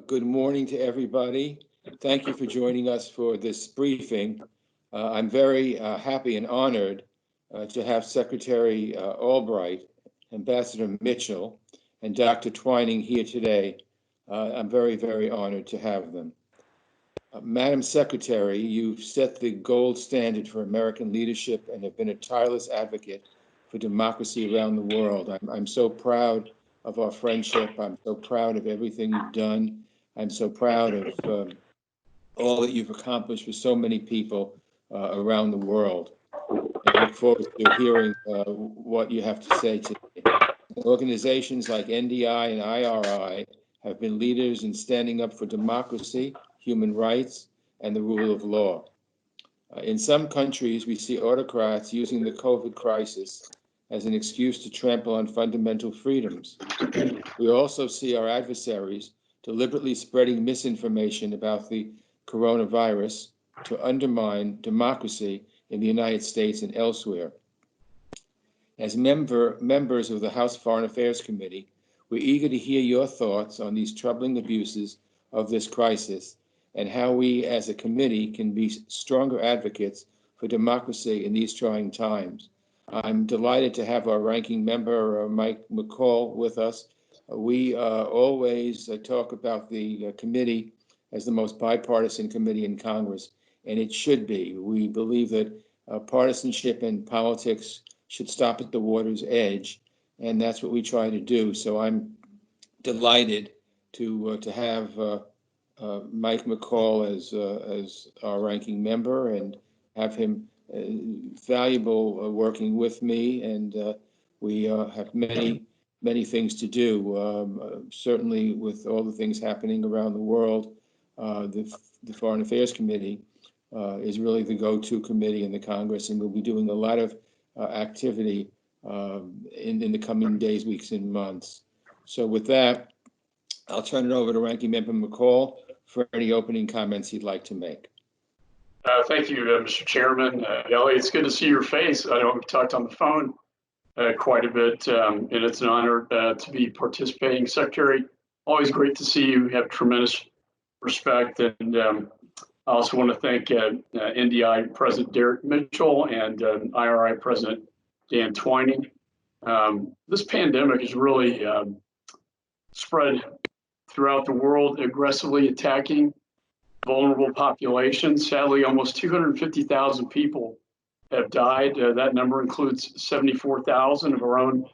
Good morning to everybody. Thank you for joining us for this briefing. I'm very happy and honored to have Secretary Albright, Ambassador Mitchell, and Dr. Twining here today. I'm very, very honored to have them. Madam Secretary, you've set the gold standard for American leadership and have been a tireless advocate for democracy around the world. I'm so proud of our friendship. I'm so proud of everything you've done. I'm so proud of all that you've accomplished for so many people around the world. And I look forward to hearing what you have to say today. Organizations like NDI and IRI have been leaders in standing up for democracy, human rights, and the rule of law. In some countries, we see autocrats using the COVID crisis as an excuse to trample on fundamental freedoms. We also see our adversaries deliberately spreading misinformation about the coronavirus to undermine democracy in the United States and elsewhere. As members of the House Foreign Affairs Committee, we're eager to hear your thoughts on these troubling abuses of this crisis and how we as a committee can be stronger advocates for democracy in these trying times. I'm delighted to have our ranking member, Mike McCall, with us. We always talk about the committee as the most bipartisan committee in Congress, and it should be. We believe that partisanship in politics should stop at the water's edge, and that's what we try to do. So I'm delighted to have Mike McCall as our ranking member and have him valuable working with me, and we have many things to do. Certainly with all the things happening around the world, the Foreign Affairs Committee is really the go-to committee in the Congress, and we'll be doing a lot of activity in the coming days, weeks, and months. So with that, I'll turn it over to Ranking Member McCall for any opening comments he'd like to make. Thank you, Mr. Chairman. Ellie, it's good to see your face. I know we've talked on the phone quite a bit, and it's an honor to be participating. Secretary, always great to see you. Have tremendous respect, and I also want to thank NDI President Derek Mitchell and IRI President Dan Twining. This pandemic has really spread throughout the world, aggressively attacking vulnerable populations. Sadly, almost 250,000 people have died. That number includes 74,000 of our own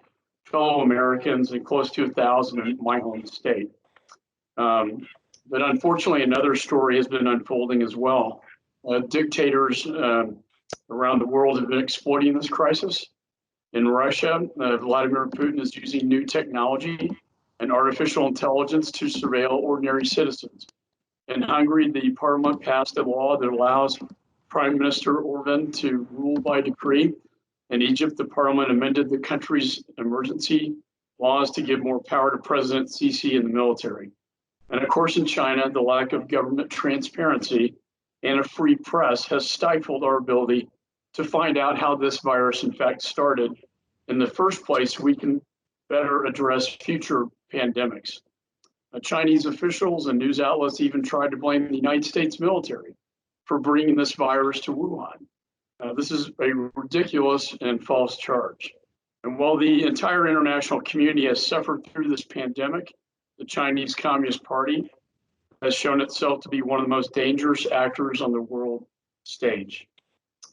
fellow Americans and close to 1,000 in my home state. But unfortunately, another story has been unfolding as well. Dictators around the world have been exploiting this crisis. In Russia, Vladimir Putin is using new technology and artificial intelligence to surveil ordinary citizens. In Hungary, the parliament passed a law that allows Prime Minister Orban to rule by decree. In Egypt, the parliament amended the country's emergency laws to give more power to President Sisi and the military. And of course, in China, the lack of government transparency and a free press has stifled our ability to find out how this virus in fact started in the first place. We can better address future pandemics. Chinese officials and news outlets even tried to blame the United States military for bringing this virus to Wuhan. This is a ridiculous and false charge. And while the entire international community has suffered through this pandemic, the Chinese Communist Party has shown itself to be one of the most dangerous actors on the world stage.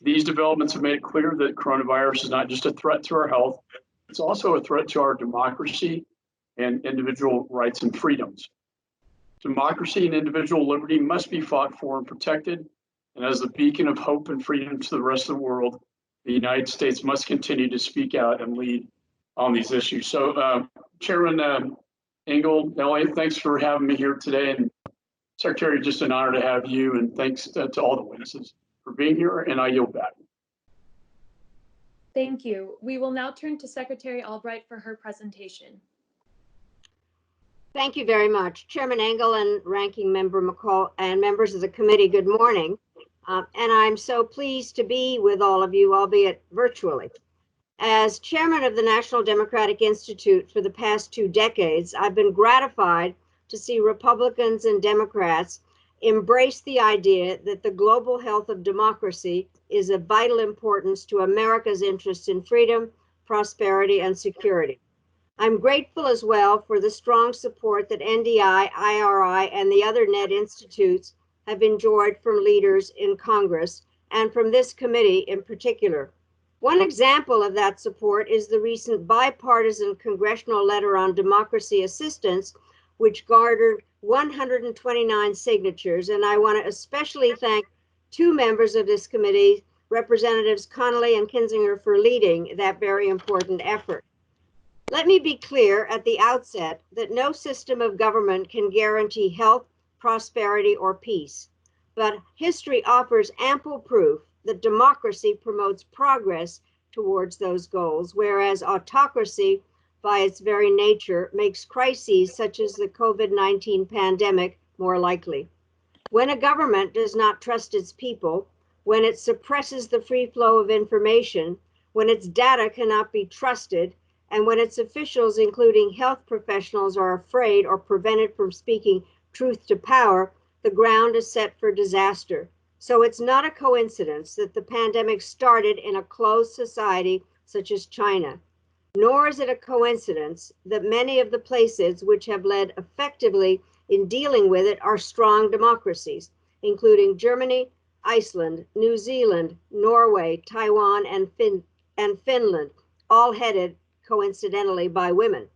These developments have made it clear that coronavirus is not just a threat to our health, it's also a threat to our democracy and individual rights and freedoms. Democracy and individual liberty must be fought for and protected. And as the beacon of hope and freedom to the rest of the world, the United States must continue to speak out and lead on these issues. So Chairman Engel, Elliott, thanks for having me here today. And Secretary, just an honor to have you, and thanks to all the witnesses for being here, and I yield back. Thank you. We will now turn to Secretary Albright for her presentation. Thank you very much. Chairman Engel and Ranking Member McCall and members of the committee, good morning. And I'm so pleased to be with all of you, albeit virtually. As chairman of the National Democratic Institute for the past 2 decades, I've been gratified to see Republicans and Democrats embrace the idea that the global health of democracy is of vital importance to America's interests in freedom, prosperity, and security. I'm grateful as well for the strong support that NDI, IRI, and the other NET institutes have enjoyed from leaders in Congress and from this committee in particular. One example of that support is the recent bipartisan congressional letter on democracy assistance, which garnered 129 signatures. And I want to especially thank two members of this committee, Representatives Connolly and Kinzinger, for leading that very important effort. Let me be clear at the outset that no system of government can guarantee health, prosperity, or peace. But history offers ample proof that democracy promotes progress towards those goals, whereas autocracy, by its very nature, makes crises such as the COVID-19 pandemic more likely. When a government does not trust its people, when it suppresses the free flow of information, when its data cannot be trusted, and when its officials, including health professionals, are afraid or prevented from speaking truth to power, the ground is set for disaster. So it's not a coincidence that the pandemic started in a closed society such as China. Nor is it a coincidence that many of the places which have led effectively in dealing with it are strong democracies, including Germany, Iceland, New Zealand, Norway, Taiwan, and Finland, all headed coincidentally by women.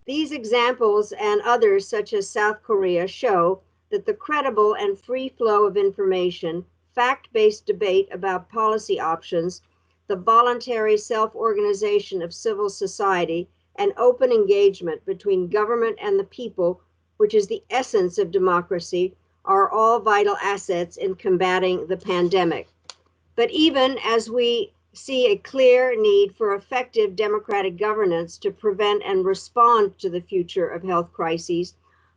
These examples and others, such as South Korea, show that the credible and free flow of information, fact-based debate about policy options, the voluntary self-organization of civil society, and open engagement between government and the people, which is the essence of democracy, are all vital assets in combating the pandemic. But even as we see a clear need for effective democratic governance to prevent and respond to the future of health crises,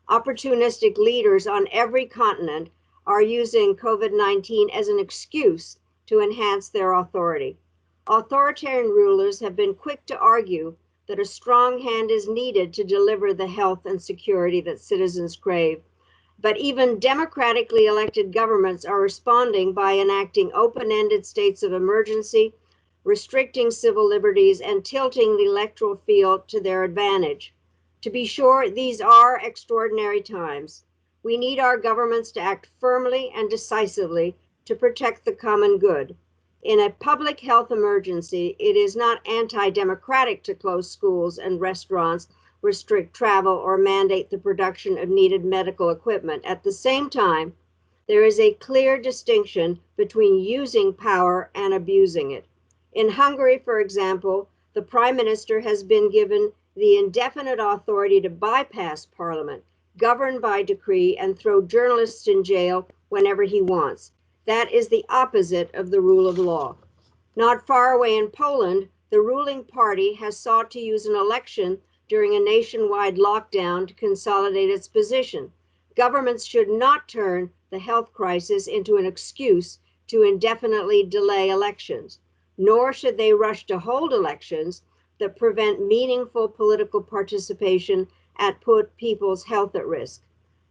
opportunistic leaders on every continent are using COVID-19 as an excuse to enhance their authority. Authoritarian rulers have been quick to argue that a strong hand is needed to deliver the health and security that citizens crave. But even democratically elected governments are responding by enacting open-ended states of emergency, restricting civil liberties, and tilting the electoral field to their advantage. To be sure, these are extraordinary times. We need our governments to act firmly and decisively to protect the common good. In a public health emergency, it is not anti-democratic to close schools and restaurants, restrict travel, or mandate the production of needed medical equipment. At the same time, there is a clear distinction between using power and abusing it. In Hungary, for example, the Prime Minister has been given the indefinite authority to bypass Parliament, govern by decree, and throw journalists in jail whenever he wants. That is the opposite of the rule of law. Not far away in Poland, the ruling party has sought to use an election during a nationwide lockdown to consolidate its position. Governments should not turn the health crisis into an excuse to indefinitely delay elections, nor should they rush to hold elections that prevent meaningful political participation and put people's health at risk.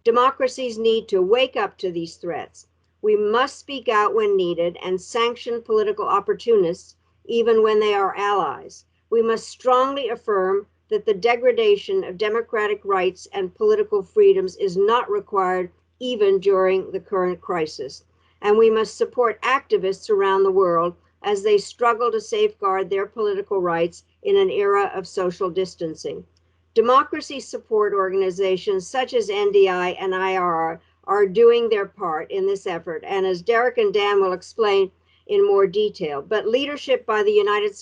Democracies need to wake up to these threats. We must speak out when needed and sanction political opportunists even when they are allies. We must strongly affirm that the degradation of democratic rights and political freedoms is not required even during the current crisis. And we must support activists around the world as they struggle to safeguard their political rights in an era of social distancing. Democracy support organizations such as NDI and IRR are doing their part in this effort, and as Derek and Dan will explain in more detail, but leadership by the United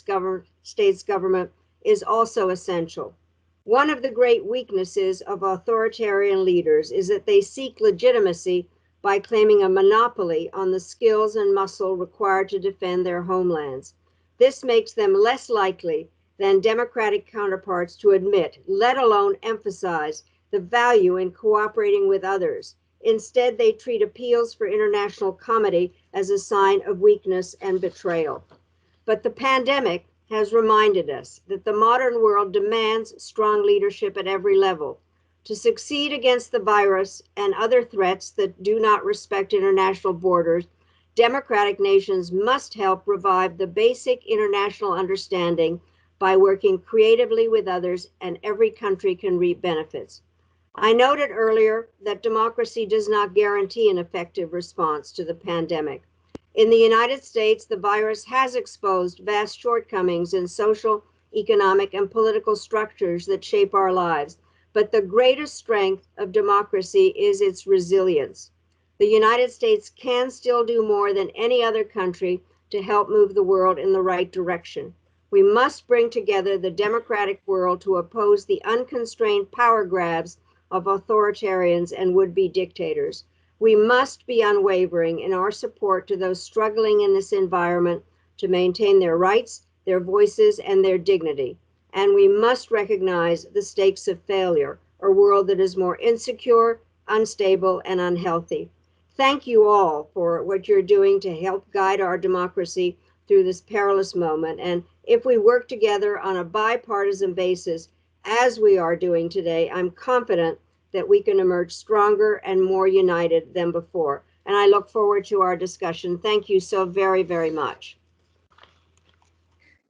States government is also essential. One of the great weaknesses of authoritarian leaders is that they seek legitimacy by claiming a monopoly on the skills and muscle required to defend their homelands. This makes them less likely than democratic counterparts to admit, let alone emphasize, the value in cooperating with others. Instead, they treat appeals for international comity as a sign of weakness and betrayal. But the pandemic has reminded us that the modern world demands strong leadership at every level. To succeed against the virus and other threats that do not respect international borders, democratic nations must help revive the basic international understanding by working creatively with others, and every country can reap benefits. I noted earlier that democracy does not guarantee an effective response to the pandemic. In the United States, the virus has exposed vast shortcomings in social, economic, and political structures that shape our lives. But the greatest strength of democracy is its resilience. The United States can still do more than any other country to help move the world in the right direction. We must bring together the democratic world to oppose the unconstrained power grabs of authoritarians and would-be dictators. We must be unwavering in our support to those struggling in this environment to maintain their rights, their voices, and their dignity. And we must recognize the stakes of failure, a world that is more insecure, unstable, and unhealthy. Thank you all for what you're doing to help guide our democracy through this perilous moment. And if we work together on a bipartisan basis, as we are doing today, I'm confident that we can emerge stronger and more united than before. And I look forward to our discussion. Thank you so very, very much.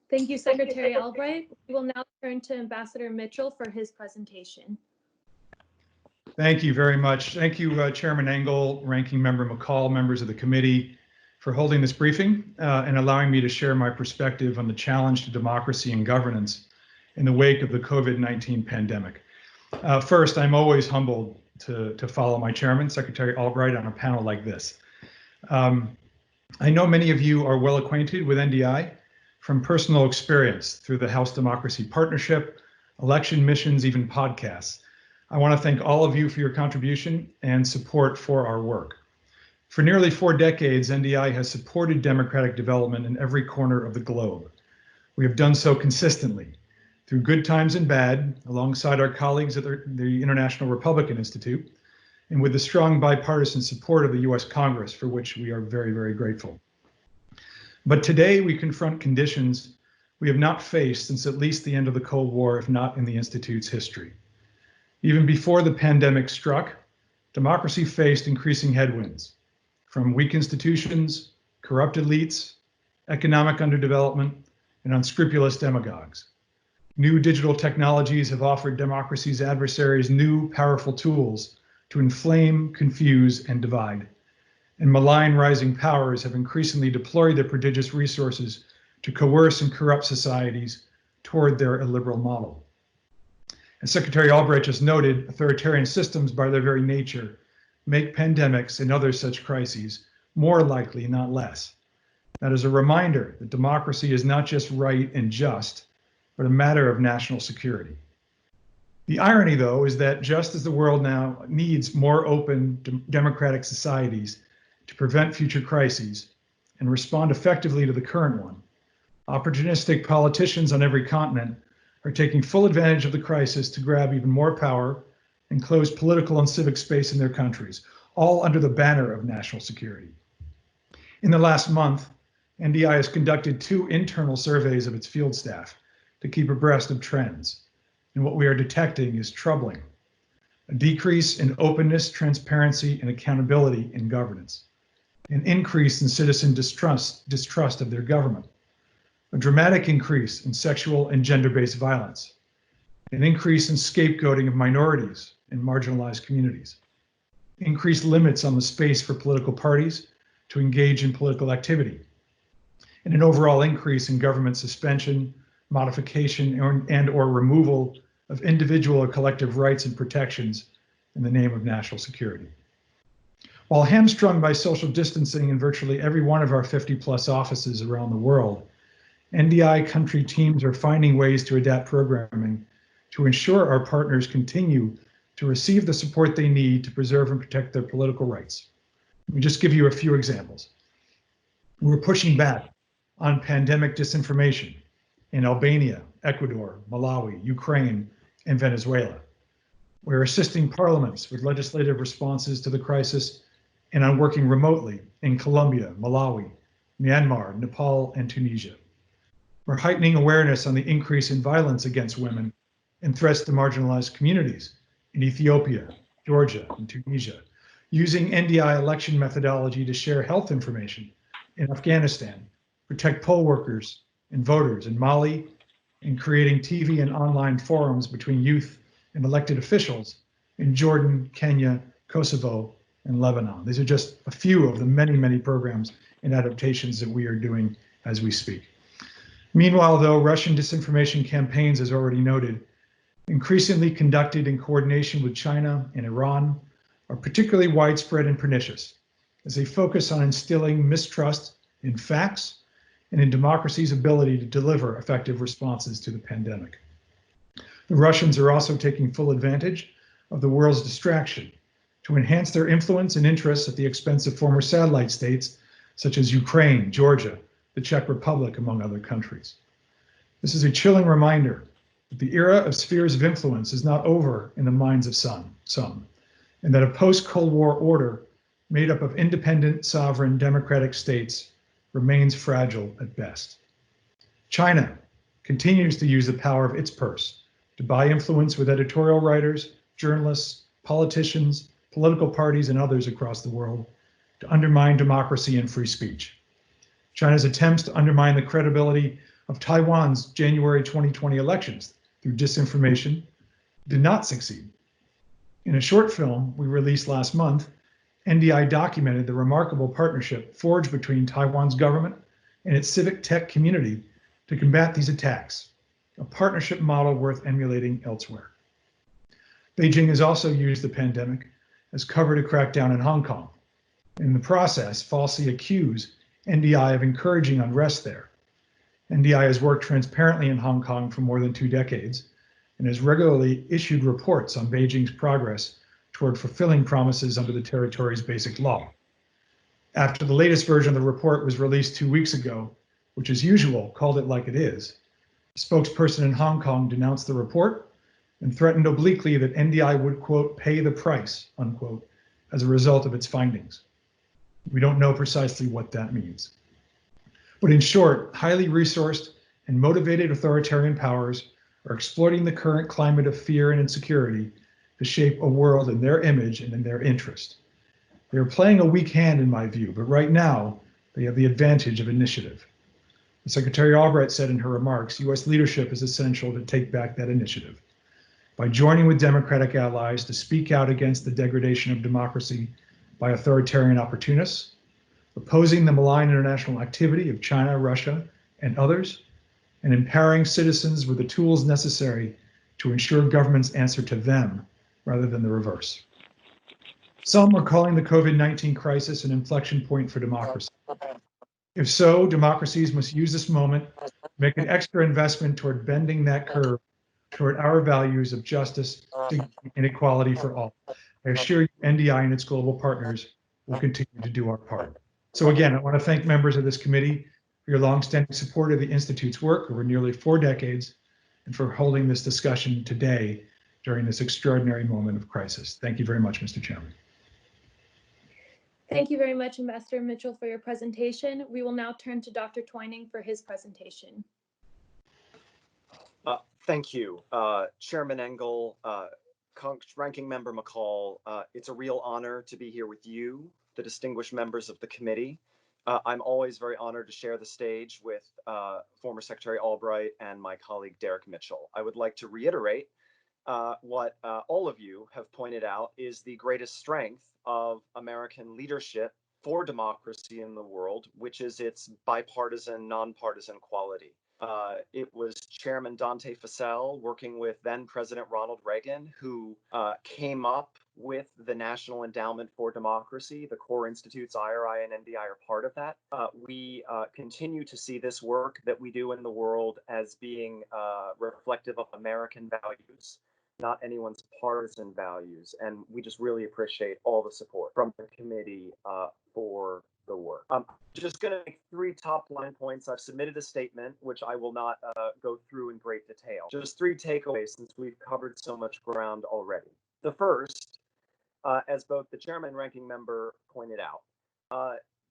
Thank you, Secretary Albright. We will now turn to Ambassador Mitchell for his presentation. Thank you very much. Thank you, Chairman Engel, Ranking Member McCall, members of the committee, for holding this briefing and allowing me to share my perspective on the challenge to democracy and governance in the wake of the COVID-19 pandemic. First, I'm always humbled to follow my chairman, Secretary Albright, on a panel like this. I know many of you are well acquainted with NDI from personal experience through the House Democracy Partnership, election missions, even podcasts. I want to thank all of you for your contribution and support for our work. For nearly 4 decades, NDI has supported democratic development in every corner of the globe. We have done so consistently, through good times and bad, alongside our colleagues at the International Republican Institute, and with the strong bipartisan support of the US Congress, for which we are very, very grateful. But today we confront conditions we have not faced since at least the end of the Cold War, if not in the Institute's history. Even before the pandemic struck, democracy faced increasing headwinds from weak institutions, corrupt elites, economic underdevelopment, and unscrupulous demagogues. New digital technologies have offered democracy's adversaries new, powerful tools to inflame, confuse, and divide. And malign rising powers have increasingly deployed their prodigious resources to coerce and corrupt societies toward their illiberal model. As Secretary Albright just noted, authoritarian systems, by their very nature, make pandemics and other such crises more likely, not less. That is a reminder that democracy is not just right and just, but a matter of national security. The irony, though, is that just as the world now needs more open, democratic societies to prevent future crises and respond effectively to the current one, opportunistic politicians on every continent are taking full advantage of the crisis to grab even more power and close political and civic space in their countries, all under the banner of national security. In the last month, NDI has conducted 2 internal surveys of its field staff to keep abreast of trends. And what we are detecting is troubling. A decrease in openness, transparency, and accountability in governance. An increase in citizen distrust of their government. A dramatic increase in sexual and gender-based violence. An increase in scapegoating of minorities and marginalized communities. Increased limits on the space for political parties to engage in political activity. And an overall increase in government suspension, modification, and/or removal of individual or collective rights and protections in the name of national security. While hamstrung by social distancing in virtually every one of our 50+ offices around the world, NDI country teams are finding ways to adapt programming to ensure our partners continue to receive the support they need to preserve and protect their political rights. Let me just give you a few examples. We're pushing back on pandemic disinformation in Albania, Ecuador, Malawi, Ukraine, and Venezuela. We're assisting parliaments with legislative responses to the crisis and on working remotely in Colombia, Malawi, Myanmar, Nepal, and Tunisia. We're heightening awareness on the increase in violence against women and threats to marginalized communities in Ethiopia, Georgia, and Tunisia, using NDI election methodology to share health information in Afghanistan, protect poll workers and voters in Mali, and creating TV and online forums between youth and elected officials in Jordan, Kenya, Kosovo, and Lebanon. These are just a few of the many, many programs and adaptations that we are doing as we speak. Meanwhile, though, Russian disinformation campaigns, as already noted, increasingly conducted in coordination with China and Iran, are particularly widespread and pernicious as they focus on instilling mistrust in facts and in democracy's ability to deliver effective responses to the pandemic. The Russians are also taking full advantage of the world's distraction to enhance their influence and interests at the expense of former satellite states such as Ukraine, Georgia, the Czech Republic, among other countries. This is a chilling reminder that the era of spheres of influence is not over in the minds of some, and that a post-Cold War order made up of independent, sovereign, democratic states remains fragile at best. China continues to use the power of its purse to buy influence with editorial writers, journalists, politicians, political parties, and others across the world to undermine democracy and free speech. China's attempts to undermine the credibility of Taiwan's January 2020 elections through disinformation did not succeed. In a short film we released last month, NDI documented the remarkable partnership forged between Taiwan's government and its civic tech community to combat these attacks, a partnership model worth emulating elsewhere. Beijing has also used the pandemic as cover to crack down in Hong Kong, and in the process falsely accuse NDI of encouraging unrest there. NDI has worked transparently in Hong Kong for more than 2 decades and has regularly issued reports on Beijing's progress toward fulfilling promises under the territory's basic law. After the latest version of the report was released 2 weeks ago, which as usual called it like it is, a spokesperson in Hong Kong denounced the report and threatened obliquely that NDI would, quote, pay the price, unquote, as a result of its findings. We don't know precisely what that means. But in short, highly resourced and motivated authoritarian powers are exploiting the current climate of fear and insecurity to shape a world in their image and in their interest. They are playing a weak hand in my view, but right now they have the advantage of initiative. As Secretary Albright said in her remarks, US leadership is essential to take back that initiative. By joining with democratic allies to speak out against the degradation of democracy by authoritarian opportunists, opposing the malign international activity of China, Russia, and others, and empowering citizens with the tools necessary to ensure governments answer to them rather than the reverse. Some are calling the COVID-19 crisis an inflection point for democracy. If so, democracies must use this moment to make an extra investment toward bending that curve toward our values of justice, dignity, and equality for all. I assure you, NDI and its global partners will continue to do our part. So again, I want to thank members of this committee for your longstanding support of the Institute's work over nearly 4 decades and for holding this discussion today during this extraordinary moment of crisis. Thank you very much, Mr. Chairman. Thank you very much, Ambassador Mitchell, for your presentation. We will now turn to Dr. Twining for his presentation. Thank you, Chairman Engel, Ranking Member McCall. It's a real honor to be here with you, the distinguished members of the committee. I'm always very honored to share the stage with former Secretary Albright and my colleague Derek Mitchell. I would like to reiterate what all of you have pointed out is the greatest strength of American leadership for democracy in the world, which is its bipartisan, nonpartisan quality. It was Chairman Dante Fascell working with then President Ronald Reagan who came up with the National Endowment for Democracy. The core institutes, IRI and NDI, are part of that. We continue to see this work that we do in the world as being reflective of American values, not anyone's partisan values. And we just really appreciate all the support from the committee for the work. I'm just going to make 3 top line points. I've submitted a statement, which I will not go through in great detail. Just 3 takeaways since we've covered so much ground already. The first, as both the chairman and ranking member pointed out,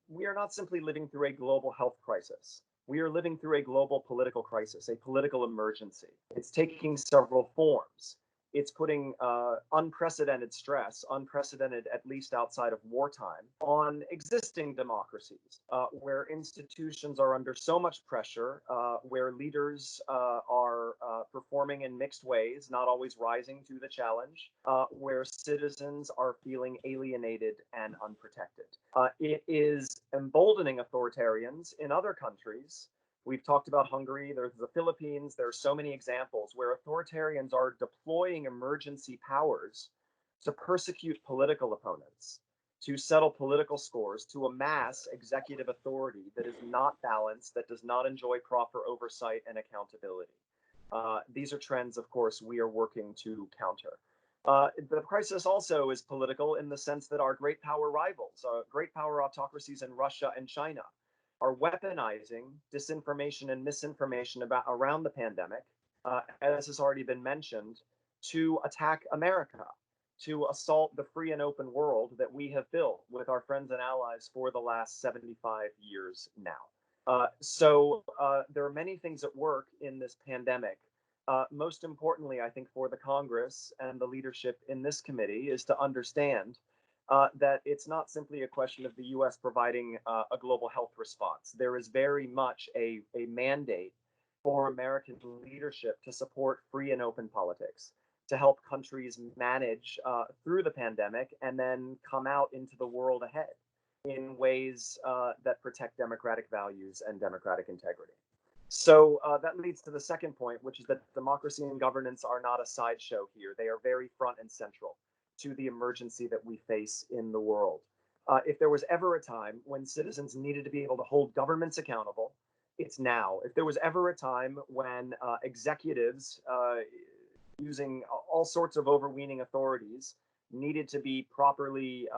we are not simply living through a global health crisis. We are living through a global political crisis, a political emergency. It's taking several forms. It's putting unprecedented stress, unprecedented at least outside of wartime, on existing democracies, where institutions are under so much pressure, where leaders are performing in mixed ways, not always rising to the challenge, where citizens are feeling alienated and unprotected. It is emboldening authoritarians in other countries. We've talked about Hungary, there's the Philippines, there are so many examples where authoritarians are deploying emergency powers to persecute political opponents, to settle political scores, to amass executive authority that is not balanced, that does not enjoy proper oversight and accountability. These are trends, of course, we are working to counter. The crisis also is political in the sense that our great power rivals, great power autocracies in Russia and China, are weaponizing disinformation and misinformation around the pandemic, as has already been mentioned, to attack America, to assault the free and open world that we have built with our friends and allies for the last 75 years now. So there are many things at work in this pandemic. Most importantly, I think for the Congress and the leadership in this committee is to understand that it's not simply a question of the US providing a global health response. There is very much a mandate for American leadership to support free and open politics, to help countries manage through the pandemic and then come out into the world ahead in ways that protect democratic values and democratic integrity. So that leads to the second point, which is that democracy and governance are not a sideshow here. They are very front and central to the emergency that we face in the world. If there was ever a time when citizens needed to be able to hold governments accountable, it's now. If there was ever a time when executives using all sorts of overweening authorities needed to be properly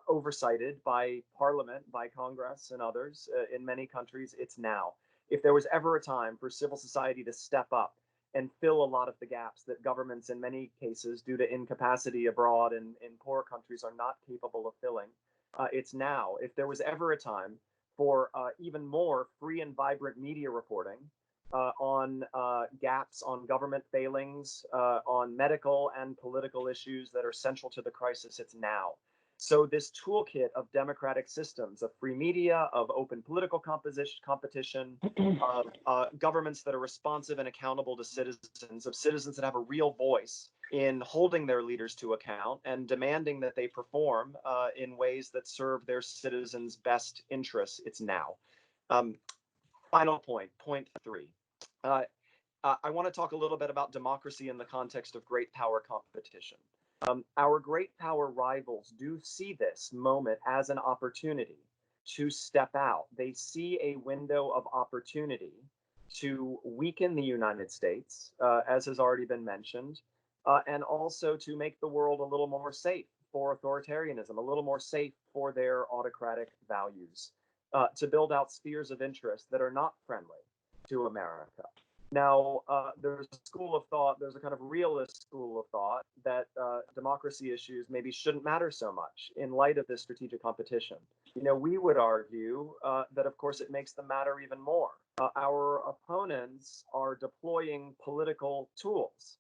oversighted by Parliament, by Congress and others in many countries, it's now. If there was ever a time for civil society to step up and fill a lot of the gaps that governments in many cases, due to incapacity abroad and in poor countries, are not capable of filling, it's now. If there was ever a time for even more free and vibrant media reporting on gaps, on government failings, on medical and political issues that are central to the crisis, it's now. So this toolkit of democratic systems, of free media, of open political competition, of governments that are responsive and accountable to citizens, of citizens that have a real voice in holding their leaders to account and demanding that they perform in ways that serve their citizens' best interests, it's now. Final point, point 3. I want to talk a little bit about democracy in the context of great power competition. Our great power rivals do see this moment as an opportunity to step out. They see a window of opportunity to weaken the United States, as has already been mentioned, and also to make the world a little more safe for authoritarianism, a little more safe for their autocratic values, to build out spheres of interest that are not friendly to America. Now, there's a school of thought, there's a kind of realist school of thought that democracy issues maybe shouldn't matter so much in light of this strategic competition. You know, we would argue that, of course, it makes them matter even more. Our opponents are deploying political tools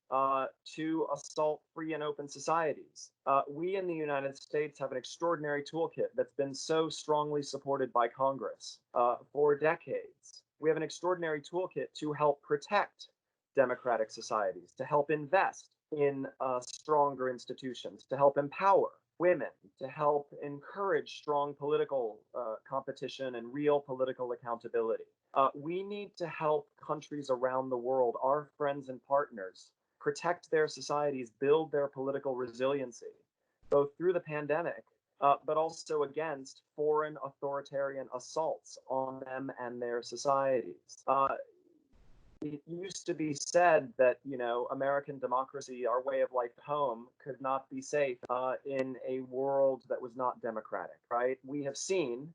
to assault free and open societies. We in the United States have an extraordinary toolkit that's been so strongly supported by Congress for decades. We have an extraordinary toolkit to help protect democratic societies, to help invest in stronger institutions, to help empower women, to help encourage strong political competition and real political accountability. We need to help countries around the world, our friends and partners, protect their societies, build their political resiliency, both through the pandemic, but also against foreign authoritarian assaults on them and their societies. It used to be said that, you know, American democracy, our way of life at home, could not be safe in a world that was not democratic, right? We have seen,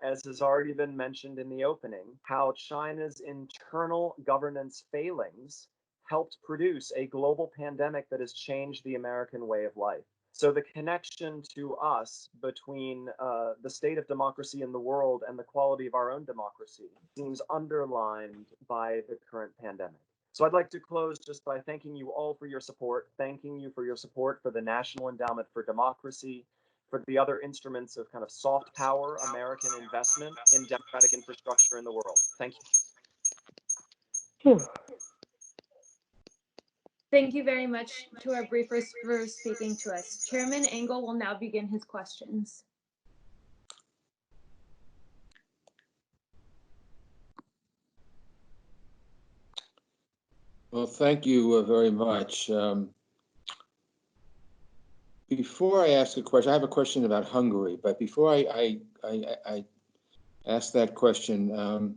as has already been mentioned in the opening, how China's internal governance failings helped produce a global pandemic that has changed the American way of life. So the connection to us between the state of democracy in the world and the quality of our own democracy seems underlined by the current pandemic. So I'd like to close just by thanking you all for your support, thanking you for your support for the National Endowment for Democracy, for the other instruments of kind of soft power American investment in democratic infrastructure in the world. Thank you. Thank you very much to our briefers for speaking to us. Chairman Engel will now begin his questions. Well, thank you very much. Before I ask a question, I have a question about Hungary, but before I ask that question,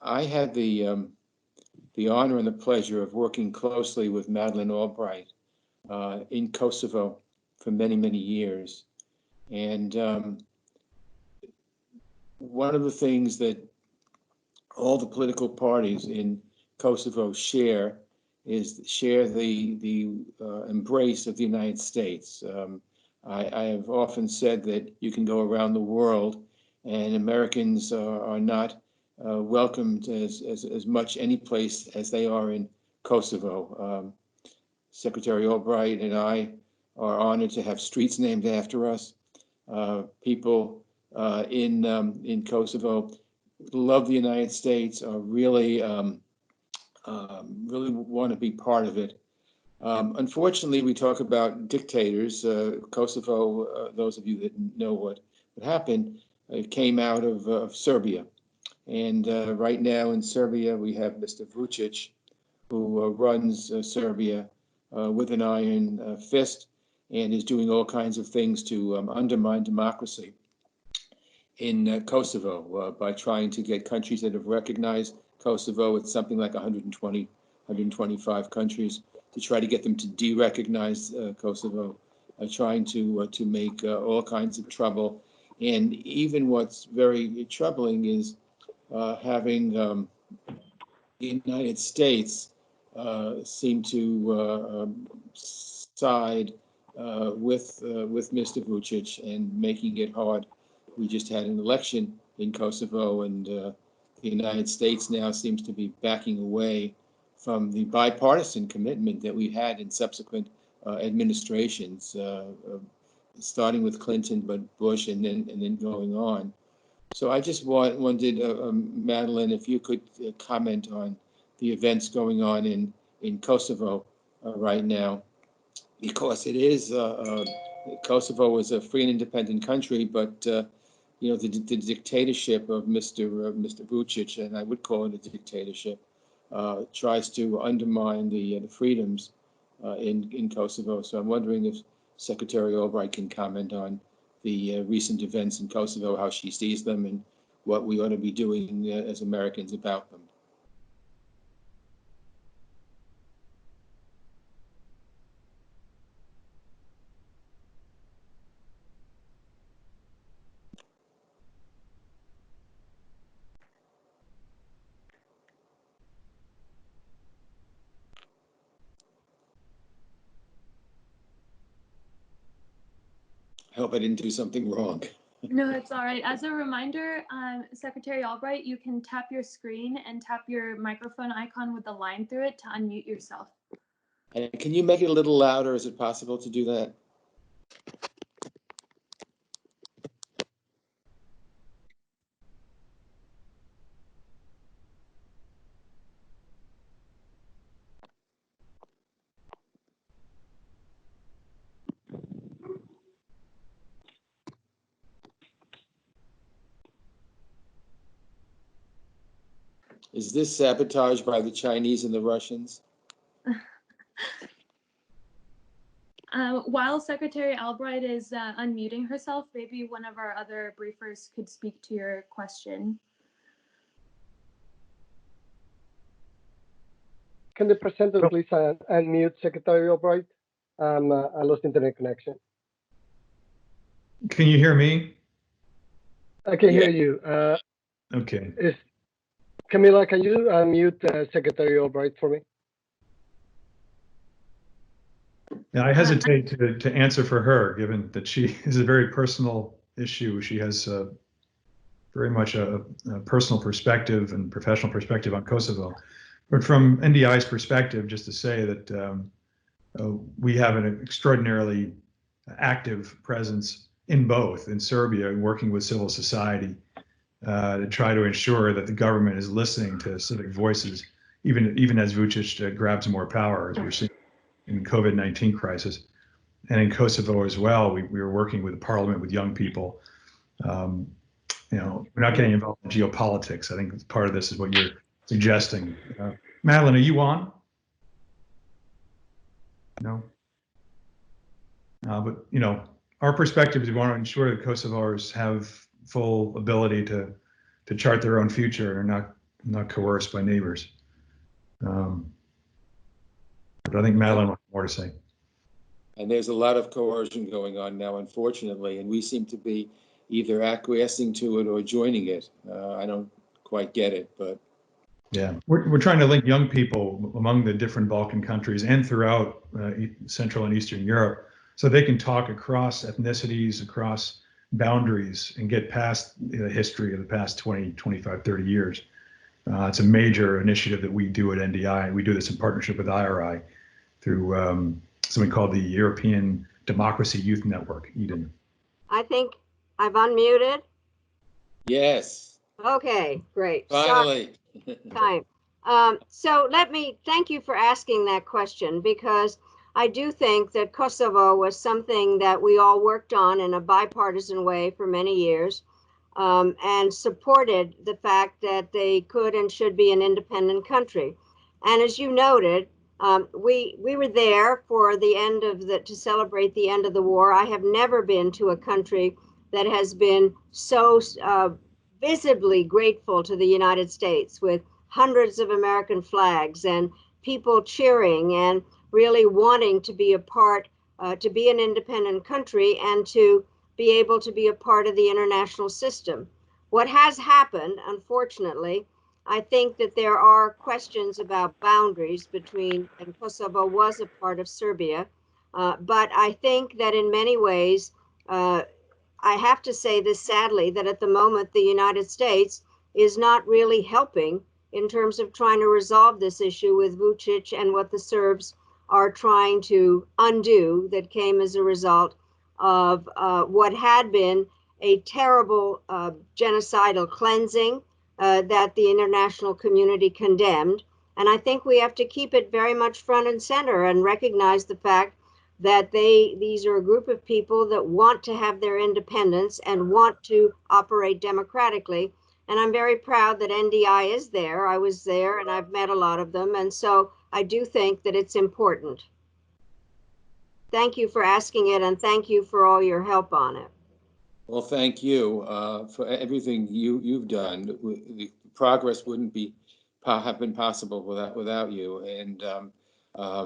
I had the honor and the pleasure of working closely with Madeleine Albright in Kosovo for many, many years. And one of the things that all the political parties in Kosovo share the embrace of the United States. I have often said that you can go around the world and Americans are not welcomed as much any place as they are in Kosovo. Secretary Albright and I are honored to have streets named after us. People in Kosovo love the United States, are really want to be part of it. Unfortunately, we talk about dictators. Kosovo, those of you that know what happened, came out of Serbia. And right now in Serbia, we have Mr. Vučić, who runs Serbia with an iron fist and is doing all kinds of things to undermine democracy in Kosovo by trying to get countries that have recognized Kosovo. It's something like 120, 125 countries to try to get them to de-recognize Kosovo, trying to make all kinds of trouble. And even what's very troubling is having the United States seem to side with Mr. Vučić and making it hard. We just had an election in Kosovo, and the United States now seems to be backing away from the bipartisan commitment that we've had in subsequent administrations, starting with Clinton, but Bush, and then going on. So I just wanted, Madeleine, if you could comment on the events going on in Kosovo right now, because it is Kosovo is a free and independent country, but you know, the dictatorship of Mr. Vučić, and I would call it a dictatorship, tries to undermine the freedoms in Kosovo. So I'm wondering if Secretary Albright can comment on the recent events in Kosovo, how she sees them, and what we ought to be doing as Americans about them. I hope I didn't do something wrong. No, it's all right. As a reminder, Secretary Albright, you can tap your screen and tap your microphone icon with the line through it to unmute yourself. And can you make it a little louder? Is it possible to do that? Is this sabotage by the Chinese and the Russians? While Secretary Albright is unmuting herself, maybe one of our other briefers could speak to your question. Can the presenter please unmute Secretary Albright? I lost internet connection. Can you hear me? I can hear you. Okay. Camilla, can you unmute Secretary Albright for me? Now, I hesitate to answer for her, given that she is a very personal issue. She has very much a personal perspective and professional perspective on Kosovo. But from NDI's perspective, just to say that we have an extraordinarily active presence in both, in Serbia, and working with civil society to try to ensure that the government is listening to civic voices, even as Vučić grabs more power, as we're seeing in COVID-19 crisis. And in Kosovo as well, we were working with the parliament, with young people. You know, we're not getting involved in geopolitics. I think part of this is what you're suggesting. Madeleine, are you on? No. But you know, our perspective is we want to ensure that Kosovars have full ability to chart their own future and are not coerced by neighbors. But I think Madeleine has more to say. And there's a lot of coercion going on now, unfortunately, and we seem to be either acquiescing to it or joining it. I don't quite get it, but. Yeah, we're trying to link young people among the different Balkan countries and throughout Central and Eastern Europe so they can talk across ethnicities, across boundaries, and get past the history of the past 20, 25, 30 years. It's a major initiative that we do at NDI, and we do this in partnership with IRI through something called the European Democracy Youth Network, EDEN. I think I've unmuted. Yes. Okay, great. Finally. Time. So thank you for asking that question, because I do think that Kosovo was something that we all worked on in a bipartisan way for many years, and supported the fact that they could and should be an independent country. And as you noted, we were there for the end of to celebrate the end of the war. I have never been to a country that has been so visibly grateful to the United States, with hundreds of American flags and people cheering and really wanting to be a part, to be an independent country and to be able to be a part of the international system. What has happened, unfortunately, I think that there are questions about boundaries between, and Kosovo was a part of Serbia, but I think that in many ways, I have to say this sadly, that at the moment the United States is not really helping in terms of trying to resolve this issue with Vučić and what the Serbs are trying to undo that came as a result of what had been a terrible genocidal cleansing that the international community condemned. And I think we have to keep it very much front and center and recognize the fact that these are a group of people that want to have their independence and want to operate democratically. And I'm very proud that NDI is there. I was there and I've met a lot of them. And so I do think that it's important. Thank you for asking it, and thank you for all your help on it. Well, thank you for everything you've done. The progress wouldn't have been possible without you. And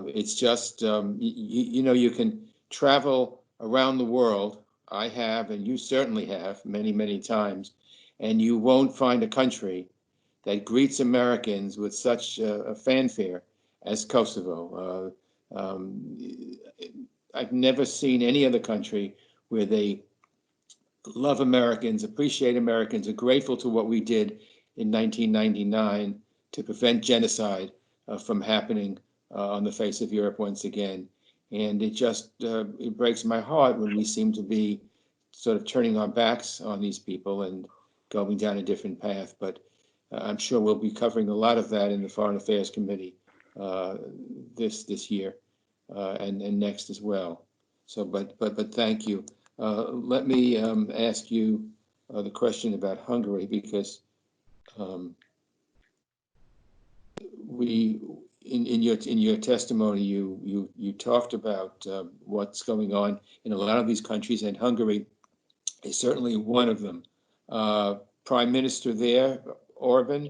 it's just, you know, you can travel around the world. I have, and you certainly have many, many times, and you won't find a country that greets Americans with such a fanfare as Kosovo. I've never seen any other country where they love Americans, appreciate Americans, are grateful to what we did in 1999 to prevent genocide from happening on the face of Europe once again. And it just, it breaks my heart when we seem to be sort of turning our backs on these people and going down a different path. But I'm sure we'll be covering a lot of that in the Foreign Affairs Committee this year and next as well. So, but thank you. Let me ask you the question about Hungary, because in your testimony you talked about what's going on in a lot of these countries, and Hungary is certainly one of them. Prime Minister there, Orban,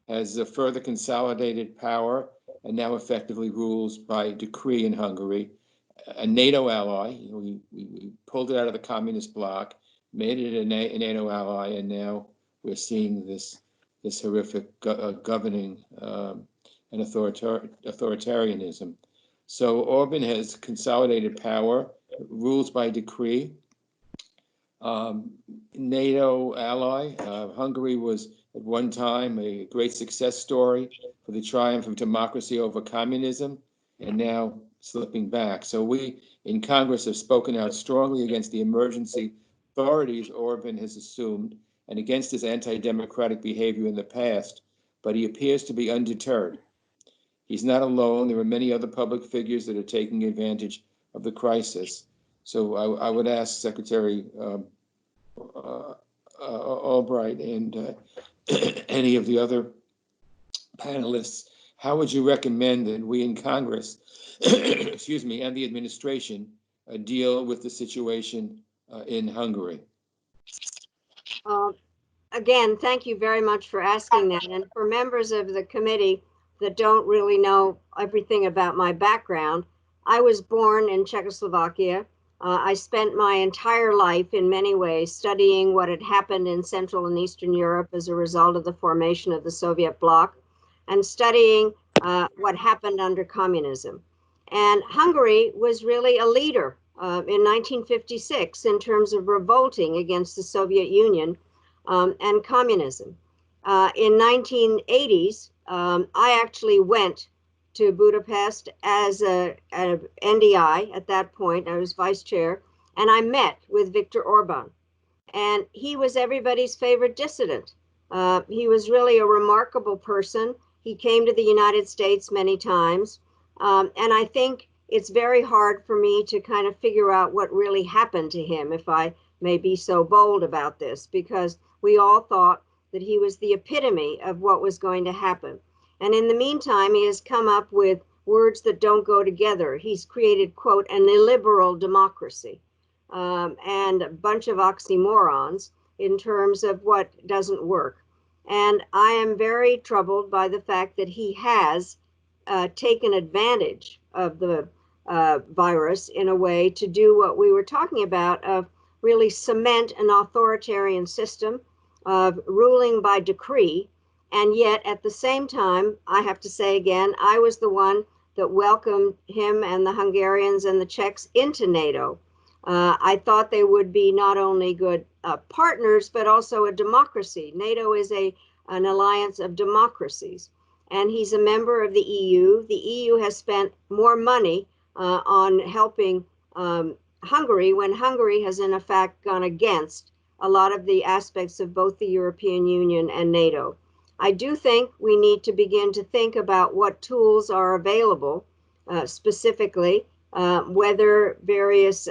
has a further consolidated power and now effectively rules by decree in Hungary. A NATO ally, we pulled it out of the communist bloc, made it a NATO ally, and now we're seeing this horrific governing and authoritarianism. So Orban has consolidated power, rules by decree. NATO ally, Hungary was at one time a great success story for the triumph of democracy over communism, and now slipping back. So we in Congress have spoken out strongly against the emergency authorities Orban has assumed and against his anti-democratic behavior in the past, but he appears to be undeterred. He's not alone. There are many other public figures that are taking advantage of the crisis. So I would ask Secretary Albright and any of the other panelists, how would you recommend that we in Congress, excuse me, and the administration deal with the situation in Hungary? Again, thank you very much for asking that. And for members of the committee that don't really know everything about my background, I was born in Czechoslovakia. I spent my entire life in many ways studying what had happened in Central and Eastern Europe as a result of the formation of the Soviet bloc and studying what happened under communism. And Hungary was really a leader in 1956 in terms of revolting against the Soviet Union and communism. In 1980s, I actually went to Budapest as an NDI at that point. I was vice chair, and I met with Viktor Orban. And he was everybody's favorite dissident. He was really a remarkable person. He came to the United States many times. And I think it's very hard for me to kind of figure out what really happened to him, if I may be so bold about this, because we all thought that he was the epitome of what was going to happen. And in the meantime, he has come up with words that don't go together. He's created, quote, an illiberal democracy, and a bunch of oxymorons in terms of what doesn't work. And I am very troubled by the fact that he has taken advantage of the virus in a way to do what we were talking about, of really cement an authoritarian system of ruling by decree. And yet at the same time, I have to say again, I was the one that welcomed him and the Hungarians and the Czechs into NATO. I thought they would be not only good partners, but also a democracy. NATO is an alliance of democracies. And he's a member of the EU. The EU has spent more money on helping Hungary when Hungary has in effect gone against a lot of the aspects of both the European Union and NATO. I do think we need to begin to think about what tools are available, specifically whether various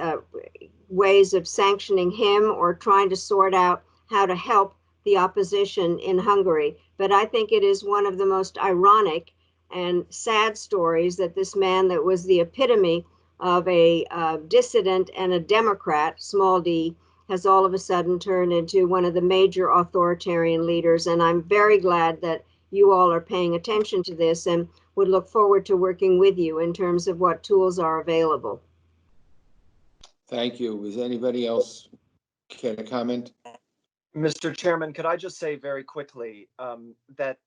ways of sanctioning him or trying to sort out how to help the opposition in Hungary. But I think it is one of the most ironic and sad stories that this man that was the epitome of a dissident and a Democrat, small d, has all of a sudden turned into one of the major authoritarian leaders. And I'm very glad that you all are paying attention to this and would look forward to working with you in terms of what tools are available. Thank you. Does anybody else care to comment? Mr. Chairman, could I just say very quickly that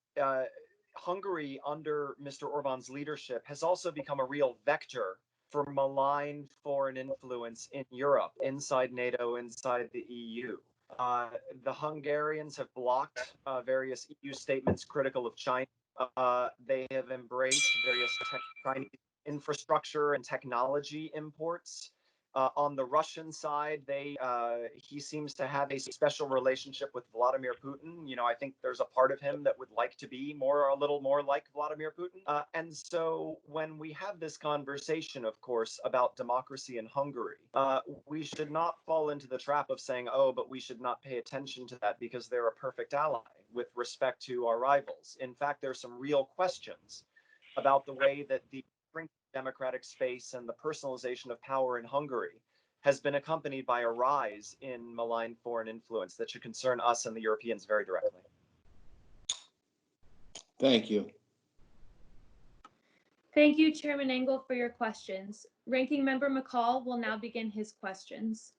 Hungary, under Mr. Orban's leadership, has also become a real vector for malign foreign influence in Europe, inside NATO, inside the EU. The Hungarians have blocked various EU statements critical of China. They have embraced various Chinese infrastructure and technology imports. On the Russian side, he seems to have a special relationship with Vladimir Putin. You know, I think there's a part of him that would like to be a little more like Vladimir Putin. And so when we have this conversation, of course, about democracy in Hungary, we should not fall into the trap of saying, oh, but we should not pay attention to that because they're a perfect ally with respect to our rivals. In fact, there's some real questions about the way that the democratic space and the personalization of power in Hungary has been accompanied by a rise in malign foreign influence that should concern us and the Europeans very directly. Thank you. Thank you, Chairman Engel, for your questions. Ranking Member McCall will now begin his questions.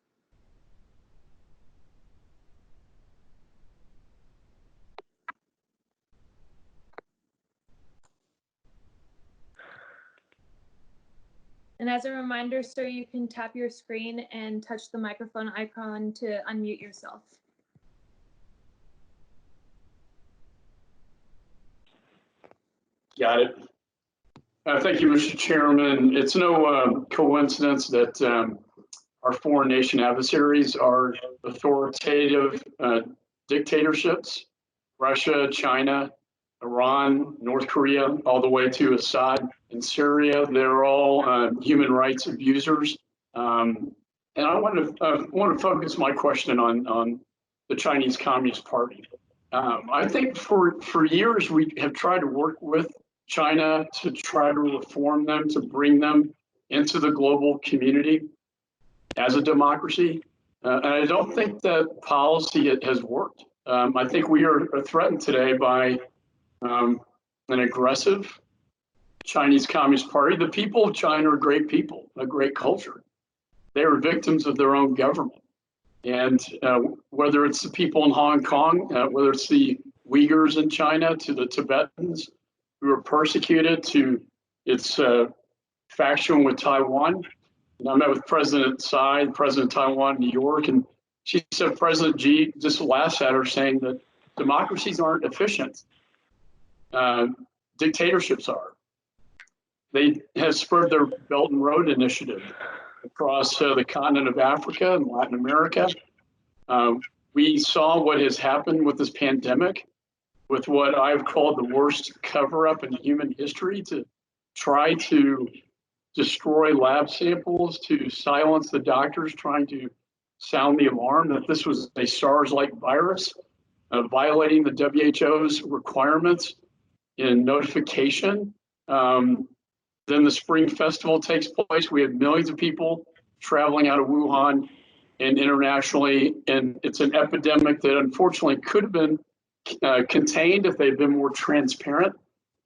And as a reminder, sir, you can tap your screen and touch the microphone icon to unmute yourself. Got it. Thank you, Mr. Chairman. It's no coincidence that our foreign nation adversaries are authoritative dictatorships. Russia, China, Iran, North Korea, all the way to Assad in Syria. They're all human rights abusers. And I want to focus my question on the Chinese Communist Party. I think for years we have tried to work with China to try to reform them, to bring them into the global community as a democracy. And I don't think that policy has worked. I think we are threatened today by an aggressive Chinese Communist Party. The people of China are great people, a great culture. They are victims of their own government. And whether it's the people in Hong Kong, whether it's the Uyghurs in China, to the Tibetans who are persecuted, to its faction with Taiwan. And I met with President Tsai, President of Taiwan in New York, and she said President Xi just laughed at her, saying that democracies aren't efficient. Dictatorships are. They have spurred their Belt and Road Initiative across the continent of Africa and Latin America. We saw what has happened with this pandemic, with what I've called the worst cover-up in human history, to try to destroy lab samples, to silence the doctors trying to sound the alarm that this was a SARS-like virus, violating the WHO's requirements in notification. Then the Spring Festival takes place. We have millions of people traveling out of Wuhan and internationally, and it's an epidemic that unfortunately could have been contained if they'd been more transparent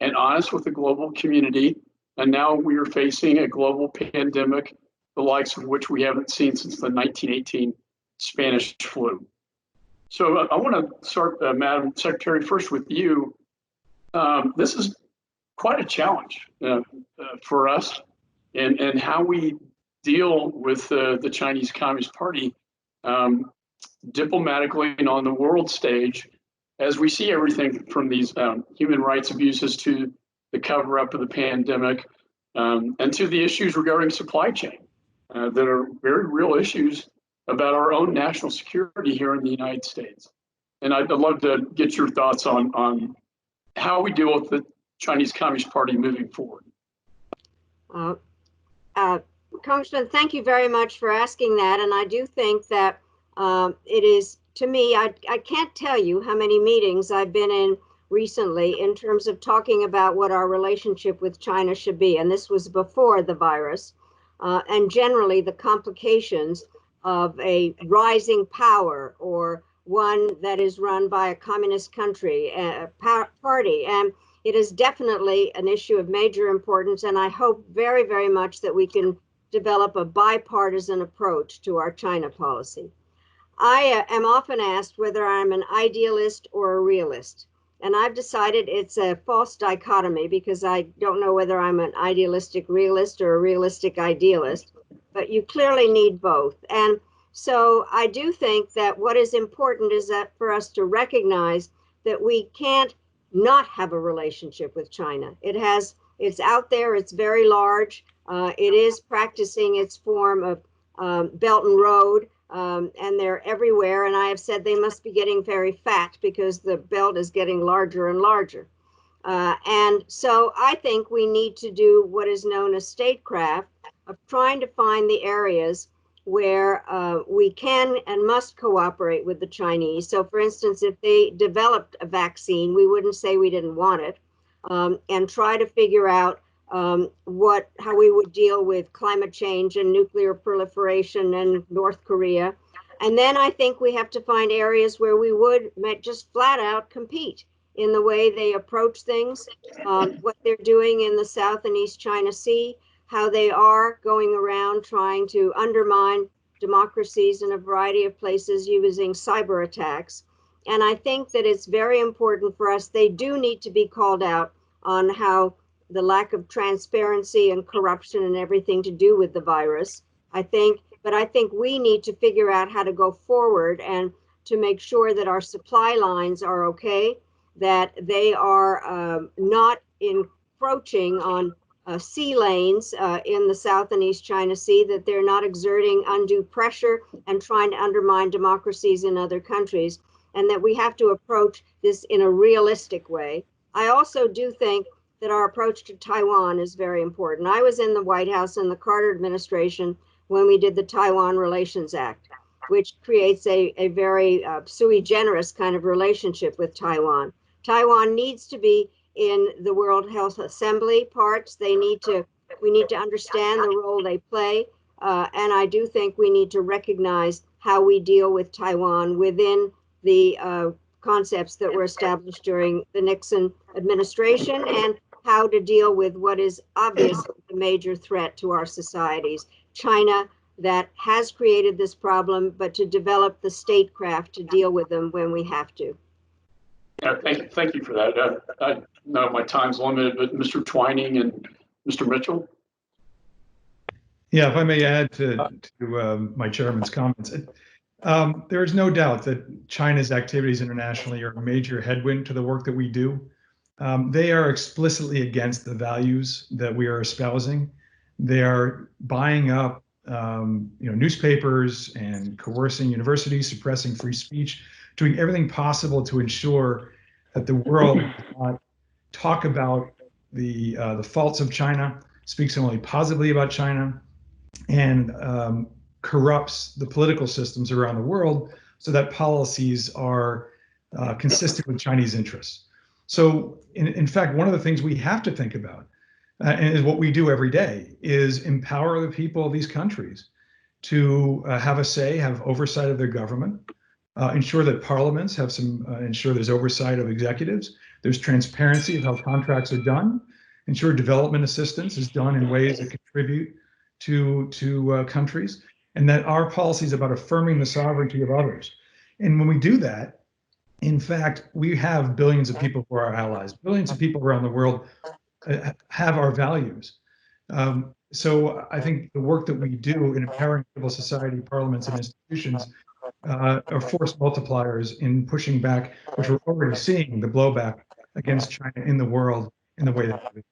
and honest with the global community. And now we are facing a global pandemic, the likes of which we haven't seen since the 1918 Spanish flu. So I want to start, Madam Secretary, first with you. This is quite a challenge for us, and how we deal with the Chinese Communist Party diplomatically and on the world stage, as we see everything from these human rights abuses to the cover-up of the pandemic, and to the issues regarding supply chain that are very real issues about our own national security here in the United States. And I'd love to get your thoughts on how we deal with the Chinese Communist Party moving forward. Congressman, thank you very much for asking that. And I do think that it is, to me, I can't tell you how many meetings I've been in recently in terms of talking about what our relationship with China should be. And this was before the virus, and generally the complications of a rising power, or one that is run by a communist country, party. And it is definitely an issue of major importance. And I hope very, very much that we can develop a bipartisan approach to our China policy. I am often asked whether I'm an idealist or a realist. And I've decided it's a false dichotomy, because I don't know whether I'm an idealistic realist or a realistic idealist, but you clearly need both. And so I do think that what is important is that for us to recognize that we can't not have a relationship with China. It's out there, it's very large. It is practicing its form of Belt and Road, and they're everywhere. And I have said they must be getting very fat, because the belt is getting larger and larger. And so I think we need to do what is known as statecraft, of trying to find the areas where we can and must cooperate with the Chinese. So for instance, if they developed a vaccine, we wouldn't say we didn't want it, and try to figure out how we would deal with climate change and nuclear proliferation and North Korea. And then I think we have to find areas where we would just flat out compete in the way they approach things, what they're doing in the South and East China Sea, how they are going around trying to undermine democracies in a variety of places using cyber attacks. And I think that it's very important for us. They do need to be called out on how the lack of transparency and corruption and everything to do with the virus, I think. But I think we need to figure out how to go forward and to make sure that our supply lines are okay, that they are not in approaching on sea lanes in the South and East China Sea, that they're not exerting undue pressure and trying to undermine democracies in other countries, and that we have to approach this in a realistic way. I also do think that our approach to Taiwan is very important. I was in the White House in the Carter administration when we did the Taiwan Relations Act, which creates a very sui generis kind of relationship with Taiwan. Taiwan needs to be in the World Health Assembly parts. We need to understand the role they play. And I do think we need to recognize how we deal with Taiwan within the concepts that were established during the Nixon administration, and how to deal with what is obviously a major threat to our societies. China, that has created this problem, but to develop the statecraft to deal with them when we have to. Yeah, thank you for that. I know my time's limited, but Mr. Twining and Mr. Mitchell. Yeah, if I may add to my chairman's comments, there's no doubt that China's activities internationally are a major headwind to the work that we do. They are explicitly against the values that we are espousing. They are buying up newspapers and coercing universities, suppressing free speech, doing everything possible to ensure that the world does not talk about the faults of China, speaks only positively about China, and corrupts the political systems around the world so that policies are consistent with Chinese interests. So in fact, one of the things we have to think about, and is what we do every day, is empower the people of these countries to have a say, have oversight of their government, ensure that parliaments have ensure there's oversight of executives, there's transparency of how contracts are done, ensure development assistance is done in ways that contribute to countries, and that our policy is about affirming the sovereignty of others. And when we do that, in fact, we have billions of people who are our allies. Billions of people around the world have our values. So I think the work that we do in empowering civil society, parliaments, and institutions are force multipliers in pushing back, which we're already seeing the blowback against China in the world in the way that we do.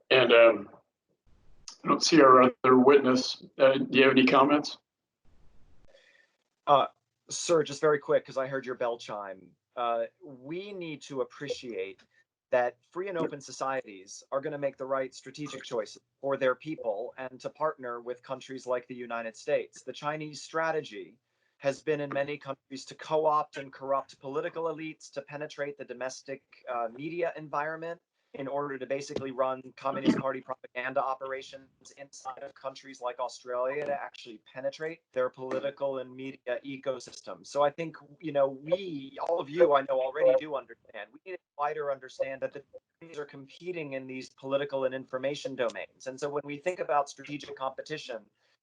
And I don't see our other witness. Do you have any comments? Sir, just very quick, because I heard your bell chime. We need to appreciate that free and open societies are going to make the right strategic choices for their people and to partner with countries like the United States. The Chinese strategy has been in many countries to co-opt and corrupt political elites, to penetrate the domestic media environment in order to basically run Communist Party propaganda operations inside of countries like Australia to actually penetrate their political and media ecosystem. So I think, all of you, I know already do understand. We need a wider understand that the countries are competing in these political and information domains. And so when we think about strategic competition,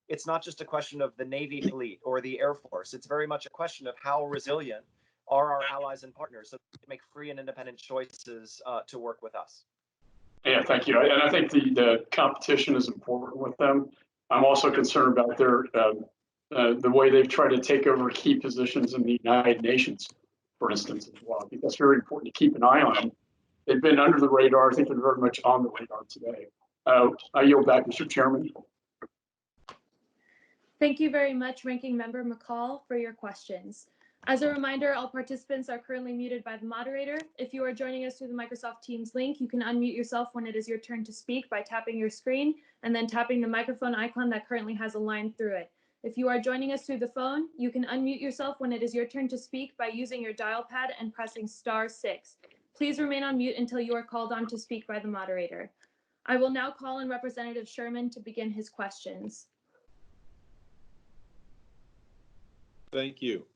it's not just a question of the Navy fleet or the Air Force. It's very much a question of how resilient are our allies and partners so they can make free and independent choices to work with us. Yeah, thank you. And I think the competition is important with them. I'm also concerned about the way they've tried to take over key positions in the United Nations, for instance, as well. I think that's very important to keep an eye on them. They've been under the radar. I think they're very much on the radar today. I yield back, Mr. Chairman. Thank you very much, Ranking Member McCall, for your questions. As a reminder, all participants are currently muted by the moderator. If you are joining us through the Microsoft Teams link, you can unmute yourself when it is your turn to speak by tapping your screen and then tapping the microphone icon that currently has a line through it. If you are joining us through the phone, you can unmute yourself when it is your turn to speak by using your dial pad and pressing *6. Please remain on mute until you are called on to speak by the moderator. I will now call on Representative Sherman to begin his questions. Thank you.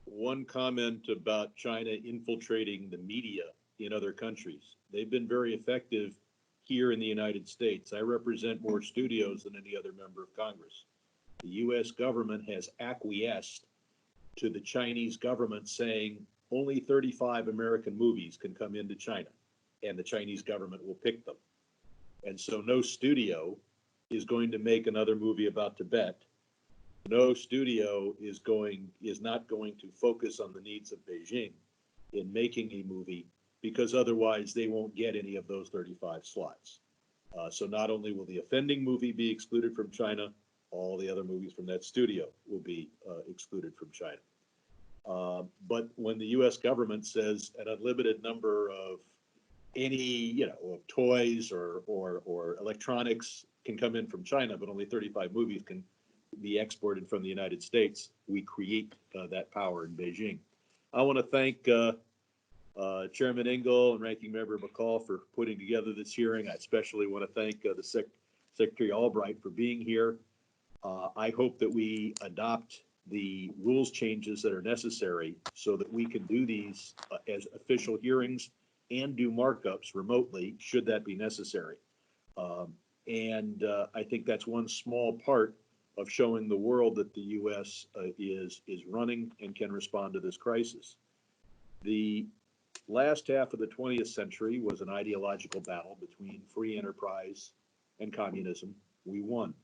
One comment about China infiltrating the media in other countries. They've been very effective here in the United States. I represent more studios than any other member of Congress. The US government has acquiesced to the Chinese government saying only 35 American movies can come into China, and the Chinese government will pick them. And so no studio is going to make another movie about Tibet. No studio is not going to focus on the needs of Beijing in making a movie because otherwise they won't get any of those 35 slots. So not only will the offending movie be excluded from China, all the other movies from that studio will be excluded from China. But when the US government says an unlimited number of any, of toys or electronics can come in from China, but only 35 movies can be exported from the United States, we create that power in Beijing. I want to thank Chairman Engel and Ranking Member McCall for putting together this hearing. I especially want to thank the Secretary Albright for being here. I hope that we adopt the rules changes that are necessary so that we can do these as official hearings and do markups remotely, should that be necessary. I think that's one small part of showing the world that the U.S. is running and can respond to this crisis. The last half of the 20th century was an ideological battle between free enterprise and communism. We won.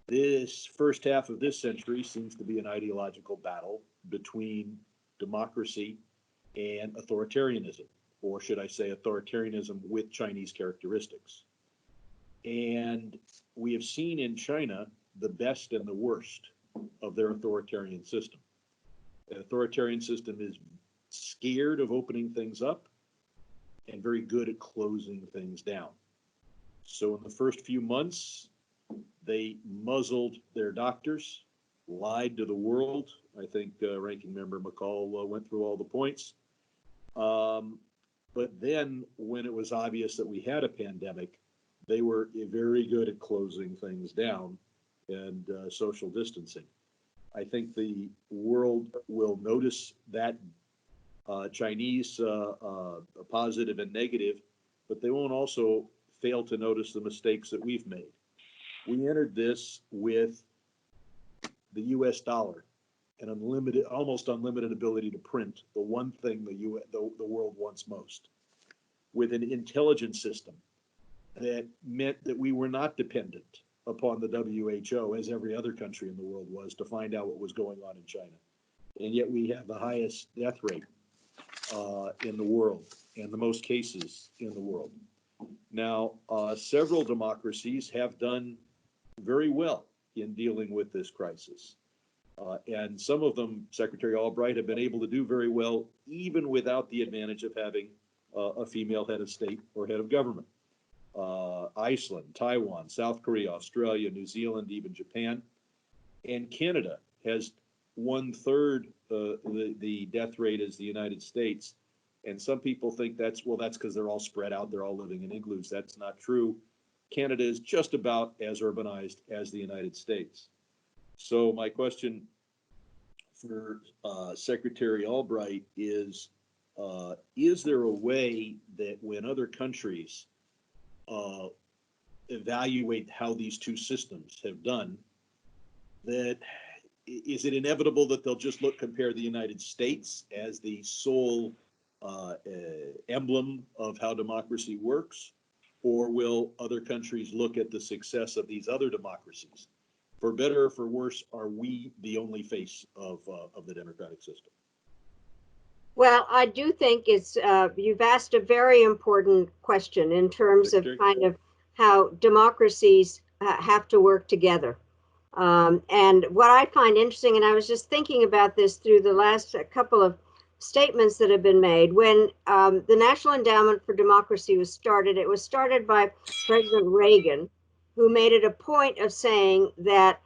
This first half of this century seems to be an ideological battle between democracy and authoritarianism, or should I say authoritarianism with Chinese characteristics. And we have seen in China the best and the worst of their authoritarian system. The authoritarian system is scared of opening things up and very good at closing things down. So in the first few months, they muzzled their doctors, lied to the world. I think Ranking Member McCall went through all the points. But then when it was obvious that we had a pandemic, they were very good at closing things down and social distancing. I think the world will notice that Chinese positive and negative, but they won't also fail to notice the mistakes that we've made. We entered this with the US dollar, an unlimited, almost unlimited ability to print, the one thing the world wants most, with an intelligence system that meant that we were not dependent upon the WHO, as every other country in the world was, to find out what was going on in China. And yet we have the highest death rate in the world and the most cases in the world. Now, several democracies have done very well in dealing with this crisis. And some of them, Secretary Albright, have been able to do very well, even without the advantage of having a female head of state or head of government. Iceland, Taiwan, South Korea, Australia, New Zealand, even Japan. And Canada has 1/3 the death rate as the United States. And some people think that's because they're all spread out, they're all living in igloos. That's not true. Canada is just about as urbanized as the United States. So my question for Secretary Albright is there a way that when other countries evaluate how these two systems have done, that is it inevitable that they'll just compare the United States as the sole emblem of how democracy works, or will other countries look at the success of these other democracies? For better or for worse, are we the only face of the democratic system? Well, I do think it's, you've asked a very important question in terms of kind of how democracies have to work together. And what I find interesting, and I was just thinking about this through the last couple of statements that have been made, when the National Endowment for Democracy was started, it was started by President Reagan, who made it a point of saying that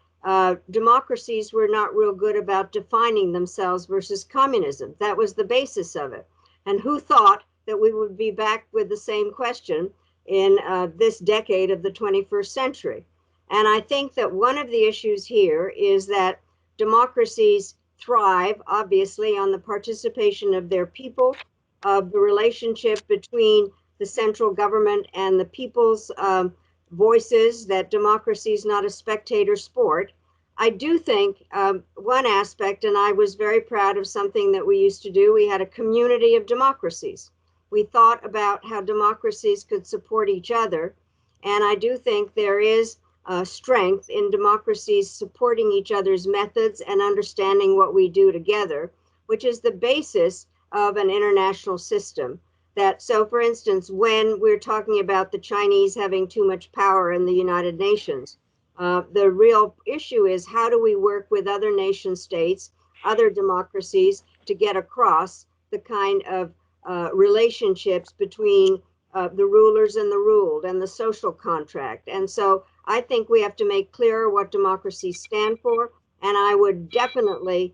democracies were not real good about defining themselves versus communism. That was the basis of it. And who thought that we would be back with the same question in this decade of the 21st century? And I think that one of the issues here is that democracies thrive, obviously, on the participation of their people, of the relationship between the central government and the people's voices, that democracy is not a spectator sport. I do think one aspect, and I was very proud of something that we used to do, we had a community of democracies. We thought about how democracies could support each other. And I do think there is strength in democracies supporting each other's methods and understanding what we do together, which is the basis of an international system. That, so for instance, when we're talking about the Chinese having too much power in the United Nations, the real issue is how do we work with other nation states, other democracies, to get across the kind of relationships between the rulers and the ruled and the social contract. And so I think we have to make clearer what democracies stand for. And I would definitely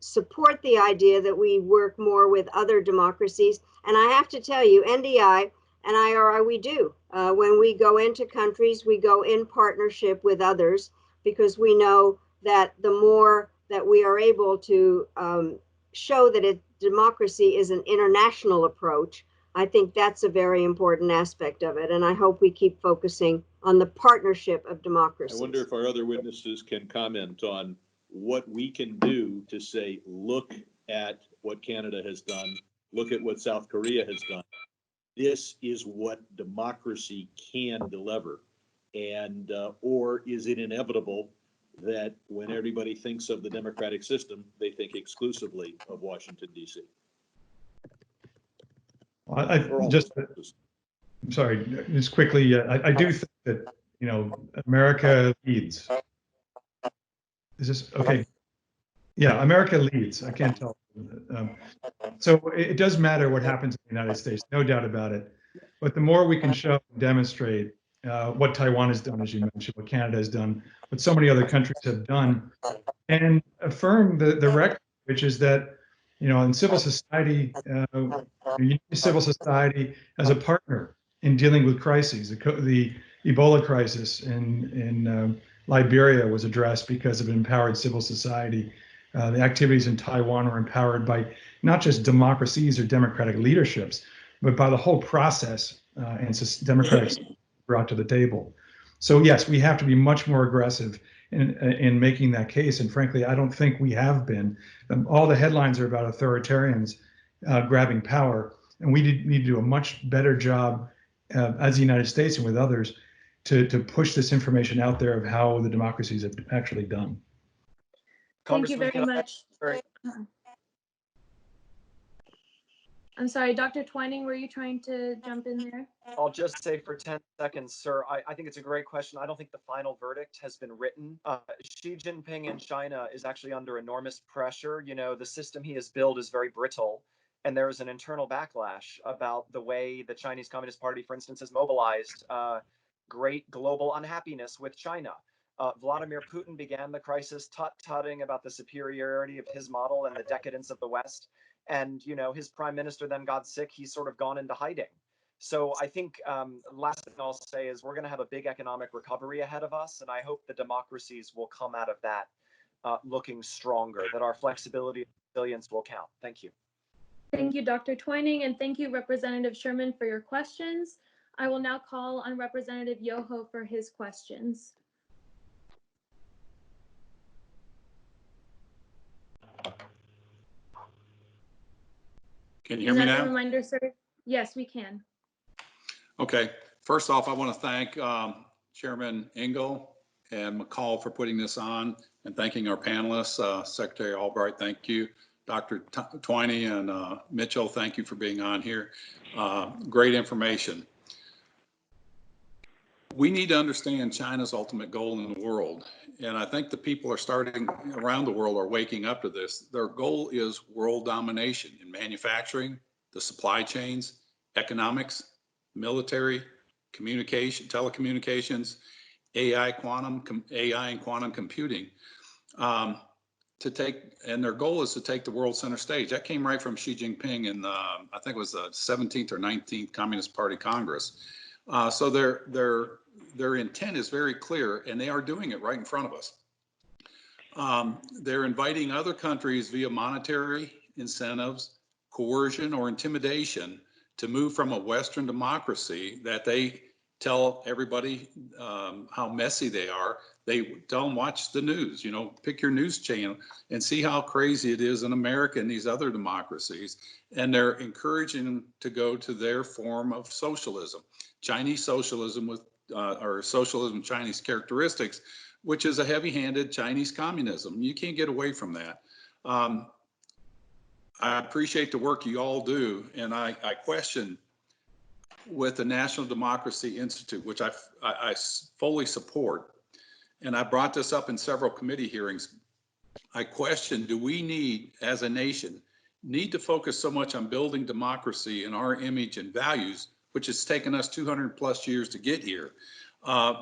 support the idea that we work more with other democracies. And I have to tell you, NDI and IRI, we do. When we go into countries, we go in partnership with others because we know that the more that we are able to show that democracy is an international approach, I think that's a very important aspect of it. And I hope we keep focusing on the partnership of democracies. I wonder if our other witnesses can comment on what we can do to say, look at what Canada has done, look at what South Korea has done. This is what democracy can deliver. And, or is it inevitable that when everybody thinks of the democratic system, they think exclusively of Washington, D.C.? I'm sorry, just quickly, I do think that, you know, America leads. Is this okay? Yeah, America leads. I can't tell. So it does matter what happens in the United States, no doubt about it. But the more we can show and demonstrate what Taiwan has done, as you mentioned, what Canada has done, what so many other countries have done, and affirm the record, which is that, you know, in civil society, civil society as a partner in dealing with crises. The Ebola crisis in Liberia was addressed because of empowered civil society. The activities in Taiwan were empowered by not just democracies or democratic leaderships, but by the whole process and democratic brought to the table. So yes, we have to be much more aggressive in making that case. And frankly, I don't think we have been. All the headlines are about authoritarians grabbing power, and we need to do a much better job as the United States and with others to push this information out there of how the democracies have actually done. Thank you very much. I'm sorry, Dr. Twining, were you trying to jump in there? I'll just say for 10 seconds, sir, I think it's a great question. I don't think the final verdict has been written. Xi Jinping in China is actually under enormous pressure. You know, the system he has built is very brittle. And there is an internal backlash about the way the Chinese Communist Party, for instance, has mobilized great global unhappiness with China. Vladimir Putin began the crisis tut-tutting about the superiority of his model and the decadence of the West. And, you know, his prime minister then got sick. He's sort of gone into hiding. So I think last thing I'll say is we're going to have a big economic recovery ahead of us. And I hope the democracies will come out of that looking stronger, that our flexibility and resilience will count. Thank you. Thank you, Dr. Twining, and thank you, Representative Sherman, for your questions. I will now call on Representative Yoho for his questions. Can you hear me now? As a reminder, sir, yes, we can. Okay. First off, I want to thank Chairman Engel and McCall for putting this on, and thanking our panelists. Secretary Albright, thank you. Dr. Twining and Mitchell, thank you for being on here. Great information. We need to understand China's ultimate goal in the world. And I think the people are starting around the world are waking up to this. Their goal is world domination in manufacturing, the supply chains, economics, military, communication, telecommunications, AI and quantum computing. And their goal is to take the world center stage. That came right from Xi Jinping in I think it was the 17th or 19th Communist Party Congress. So their intent is very clear, and they are doing it right in front of us. They're inviting other countries via monetary incentives, coercion, or intimidation to move from a Western democracy that they tell everybody how messy they are. They tell them, watch the news, you know, pick your news channel and see how crazy it is in America and these other democracies. And they're encouraging them to go to their form of socialism, Chinese socialism with, or socialism Chinese characteristics, which is a heavy-handed Chinese communism. You can't get away from that. I appreciate the work you all do, and I question with the National Democracy Institute, which I fully support, and I brought this up in several committee hearings. I question, do we need, as a nation, need to focus so much on building democracy and our image and values, which has taken us 200 plus years to get here,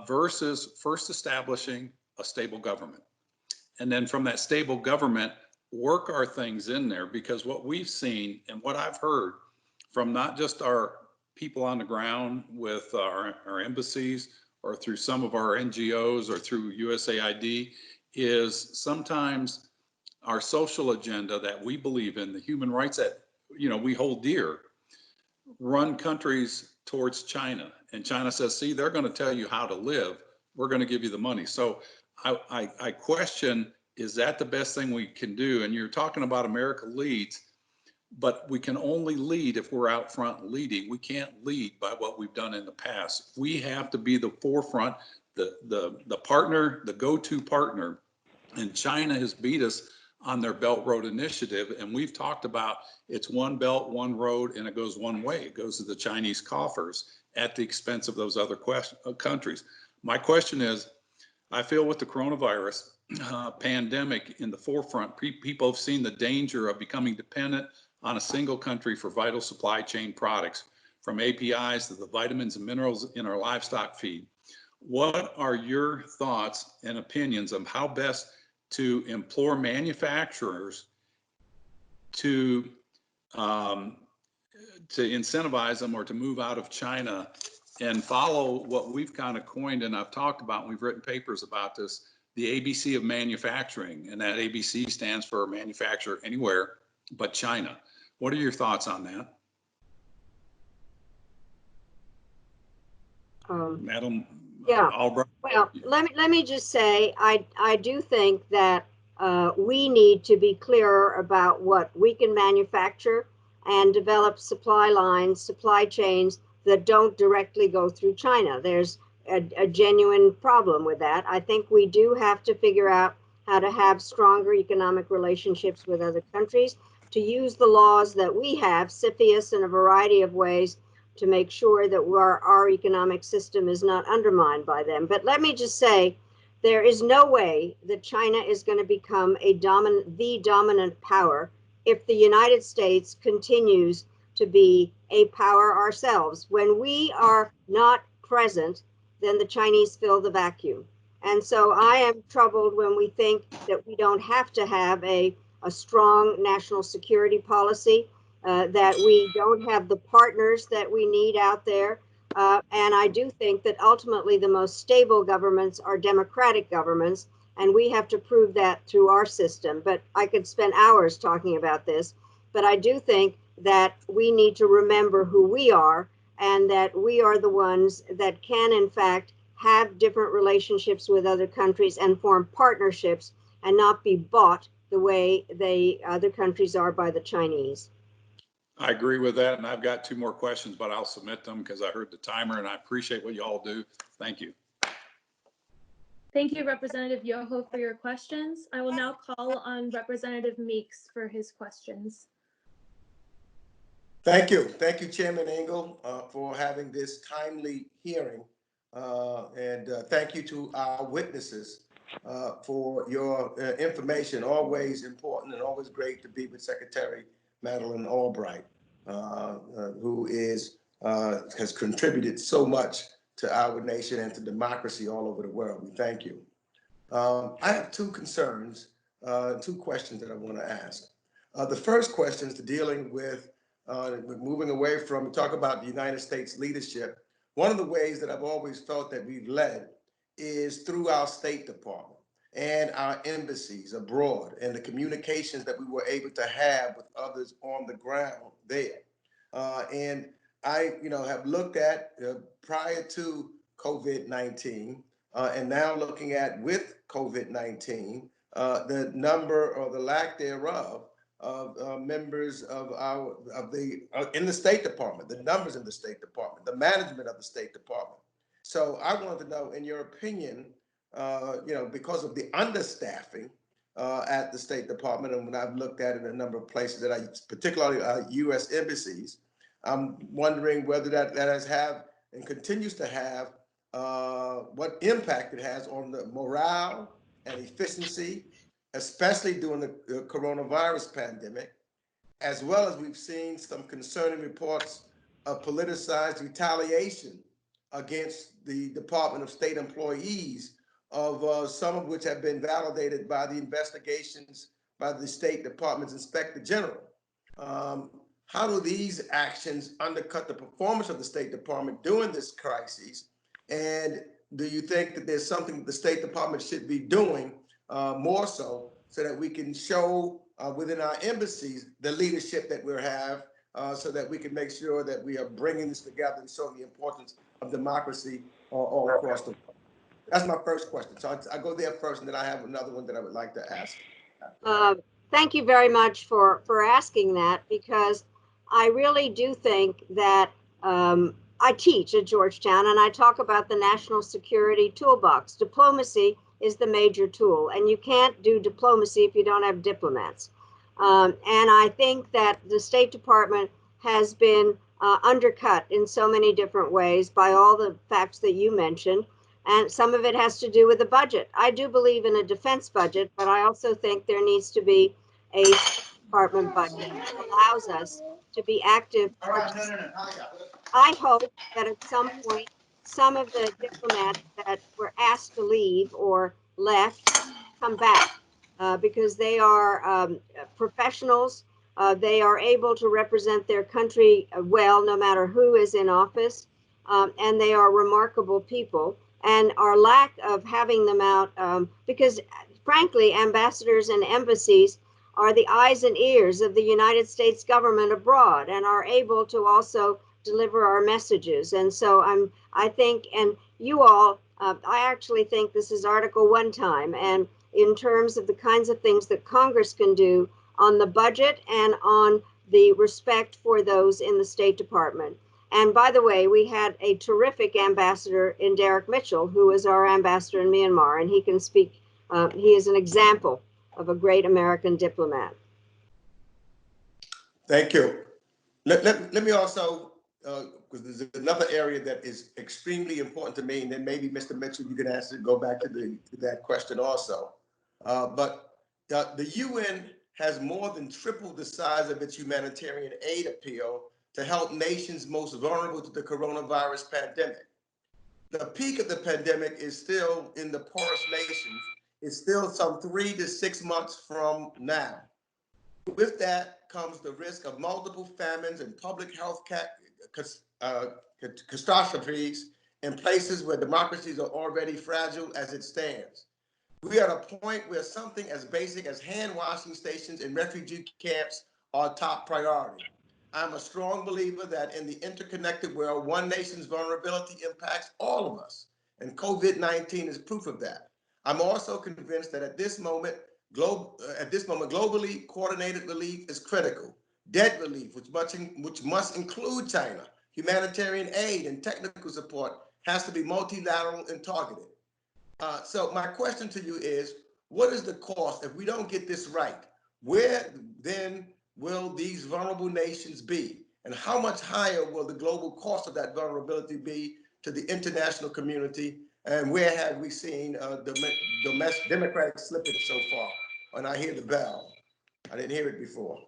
versus first establishing a stable government. And then from that stable government, work our things in there, because what we've seen and what I've heard from not just our people on the ground with our embassies or through some of our NGOs or through USAID is sometimes our social agenda that we believe in, the human rights that, you know, we hold dear, run countries towards China. And China says, see, they're going to tell you how to live. We're going to give you the money. So I question, is that the best thing we can do? And you're talking about America leads, but we can only lead if we're out front leading. We can't lead by what we've done in the past. We have to be the forefront, the partner, the go-to partner. And China has beat us on their Belt Road Initiative. And we've talked about it's one belt, one road, and it goes one way. It goes to the Chinese coffers at the expense of those other countries. My question is, I feel with the coronavirus pandemic in the forefront, people have seen the danger of becoming dependent on a single country for vital supply chain products, from APIs to the vitamins and minerals in our livestock feed. What are your thoughts and opinions on how best to implore manufacturers to incentivize them or to move out of China and follow what we've kind of coined and I've talked about, and we've written papers about this, the ABC of manufacturing, and that ABC stands for manufacture anywhere but China. What are your thoughts on that? Madam Albright? Well, let me just say, I do think that we need to be clearer about what we can manufacture and develop supply lines, supply chains that don't directly go through China. There's a genuine problem with that. I think we do have to figure out how to have stronger economic relationships with other countries, to use the laws that we have, CFIUS, in a variety of ways, to make sure that our economic system is not undermined by them. But let me just say, there is no way that China is going to become the dominant power if the United States continues to be a power ourselves. When we are not present, then the Chinese fill the vacuum. And so I am troubled when we think that we don't have to have a strong national security policy, that we don't have the partners that we need out there. And I do think that ultimately the most stable governments are democratic governments, and we have to prove that through our system. But I could spend hours talking about this, but I do think that we need to remember who we are, and that we are the ones that can, in fact, have different relationships with other countries and form partnerships and not be bought the way other countries are by the Chinese. I agree with that, and I've got two more questions, but I'll submit them because I heard the timer, and I appreciate what you all do. Thank you. Thank you, Representative Yoho, for your questions. I will now call on Representative Meeks for his questions. Thank you. Thank you, Chairman Engel, for having this timely hearing. And thank you to our witnesses for your information. Always important and always great to be with Secretary Madeleine Albright, who has contributed so much to our nation and to democracy all over the world. We thank you. I have two concerns, two questions that I want to ask. The first question is dealing with moving away from, talk about the United States leadership. One of the ways that I've always felt that we've led is through our State Department and our embassies abroad and the communications that we were able to have with others on the ground there. And I, have looked at prior to COVID-19 and now looking at with COVID-19, the number or the lack thereof of members in the State Department, the numbers in the State Department, the management of the State Department. So I wanted to know, in your opinion, because of the understaffing, at the State Department, and when I've looked at it in a number of places that particularly U.S. embassies, I'm wondering whether that has had and continues to have what impact it has on the morale and efficiency, especially during the coronavirus pandemic, as well as we've seen some concerning reports of politicized retaliation against the Department of State employees, of some of which have been validated by the investigations by the State Department's Inspector General. How do these actions undercut the performance of the State Department during this crisis? And do you think that there's something that the State Department should be doing more so that we can show within our embassies the leadership that we have, so that we can make sure that we are bringing this together and show the importance of democracy all across the world? That's my first question. So I go there first, and then I have another one that I would like to ask. Thank you very much for asking that, because I really do think that I teach at Georgetown, and I talk about the national security toolbox. Diplomacy is the major tool, and you can't do diplomacy if you don't have diplomats. And I think that the State Department has been undercut in so many different ways by all the facts that you mentioned. And some of it has to do with the budget. I do believe in a defense budget, but I also think there needs to be a department budget that allows us to be active. I hope that at some point, some of the diplomats that were asked to leave or left come back, because they are professionals. They are able to represent their country well, no matter who is in office, and they are remarkable people. And our lack of having them out, because frankly, ambassadors and embassies are the eyes and ears of the United States government abroad, and are able to also deliver our messages. And so I think, and you all, I actually think this is Article 1 time, and in terms of the kinds of things that Congress can do on the budget and on the respect for those in the State Department. And by the way, we had a terrific ambassador in Derek Mitchell, who is our ambassador in Myanmar, and he can speak, he is an example of a great American diplomat. Thank you. Let me also, because there's another area that is extremely important to me, and then maybe Mr. Mitchell, you can answer, go back to that question also. But the UN has more than tripled the size of its humanitarian aid appeal to help nations most vulnerable to the coronavirus pandemic. The peak of the pandemic is still in the poorest nations. It's still some 3 to 6 months from now. With that comes the risk of multiple famines and public health catastrophes in places where democracies are already fragile as it stands. We are at a point where something as basic as hand washing stations in refugee camps are top priority. I'm a strong believer that in the interconnected world, one nation's vulnerability impacts all of us, and COVID-19 is proof of that. I'm also convinced that at this moment, globally coordinated relief is critical. Debt relief, which must include China, humanitarian aid and technical support, has to be multilateral and targeted. So my question to you is, what is the cost if we don't get this right? Where then will these vulnerable nations be? And how much higher will the global cost of that vulnerability be to the international community? And where have we seen democratic slippage so far? And I hear the bell. I didn't hear it before.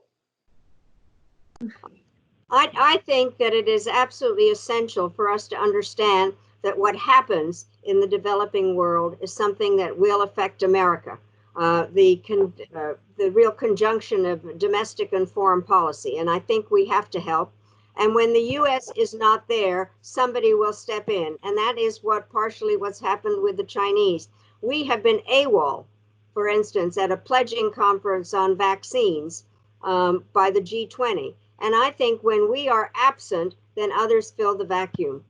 I think that it is absolutely essential for us to understand that what happens in the developing world is something that will affect America. The real conjunction of domestic and foreign policy. And I think we have to help. And when the U.S. is not there, somebody will step in. And that is partially what's happened with the Chinese. We have been AWOL, for instance, at a pledging conference on vaccines by the G20. And I think when we are absent, then others fill the vacuum.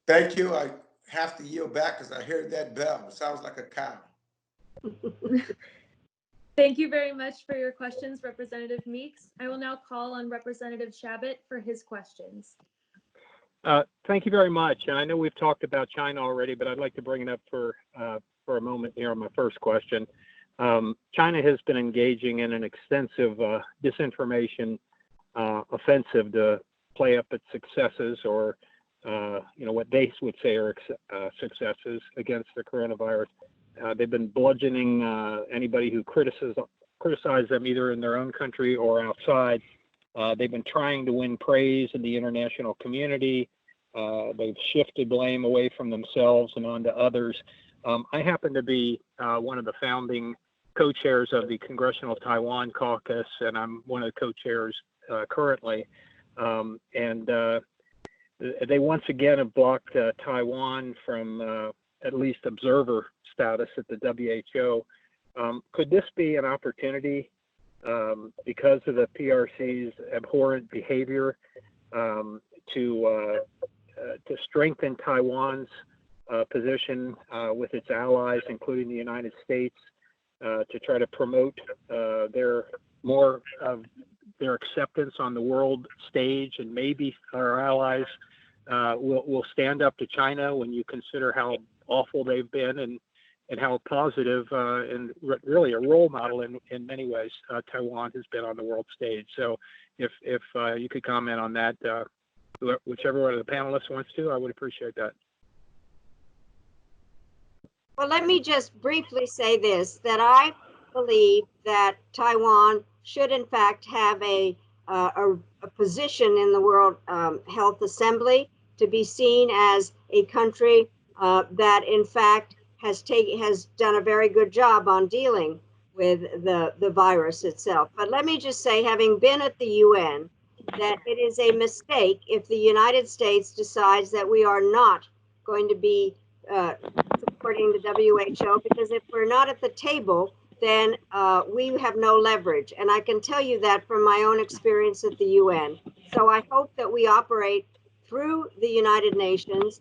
Thank you. I have to yield back because I heard that bell. It sounds like a cow. Thank you very much for your questions, Representative Meeks. I will now call on Representative Shabbat for his questions. Thank you very much. And I know we've talked about China already, but I'd like to bring it up for a moment here on my first question. China has been engaging in an extensive disinformation offensive to play up its successes, or what they would say are successes against the coronavirus. They've been bludgeoning anybody who criticizes them either in their own country or outside. They've been trying to win praise in the international community. They've shifted blame away from themselves and onto others. I happen to be one of the founding co-chairs of the Congressional Taiwan Caucus, and I'm one of the co-chairs currently. They once again have blocked Taiwan from at least observer status at the WHO. Could this be an opportunity because of the PRC's abhorrent behavior to strengthen Taiwan's position with its allies, including the United States, to try to promote their acceptance on the world stage, and maybe our allies will stand up to China when you consider how awful they've been and how positive and really a role model in many ways Taiwan has been on the world stage. So if you could comment on that, whichever one of the panelists wants to, I would appreciate that. Well, let me just briefly say this, that I believe that Taiwan should in fact have a position in the World Health Assembly, to be seen as a country that in fact has done a very good job on dealing with the virus itself. But let me just say, having been at the UN, that it is a mistake if the United States decides that we are not going to be supporting the WHO, because if we're not at the table, then we have no leverage. And I can tell you that from my own experience at the UN. So I hope that we operate through the United Nations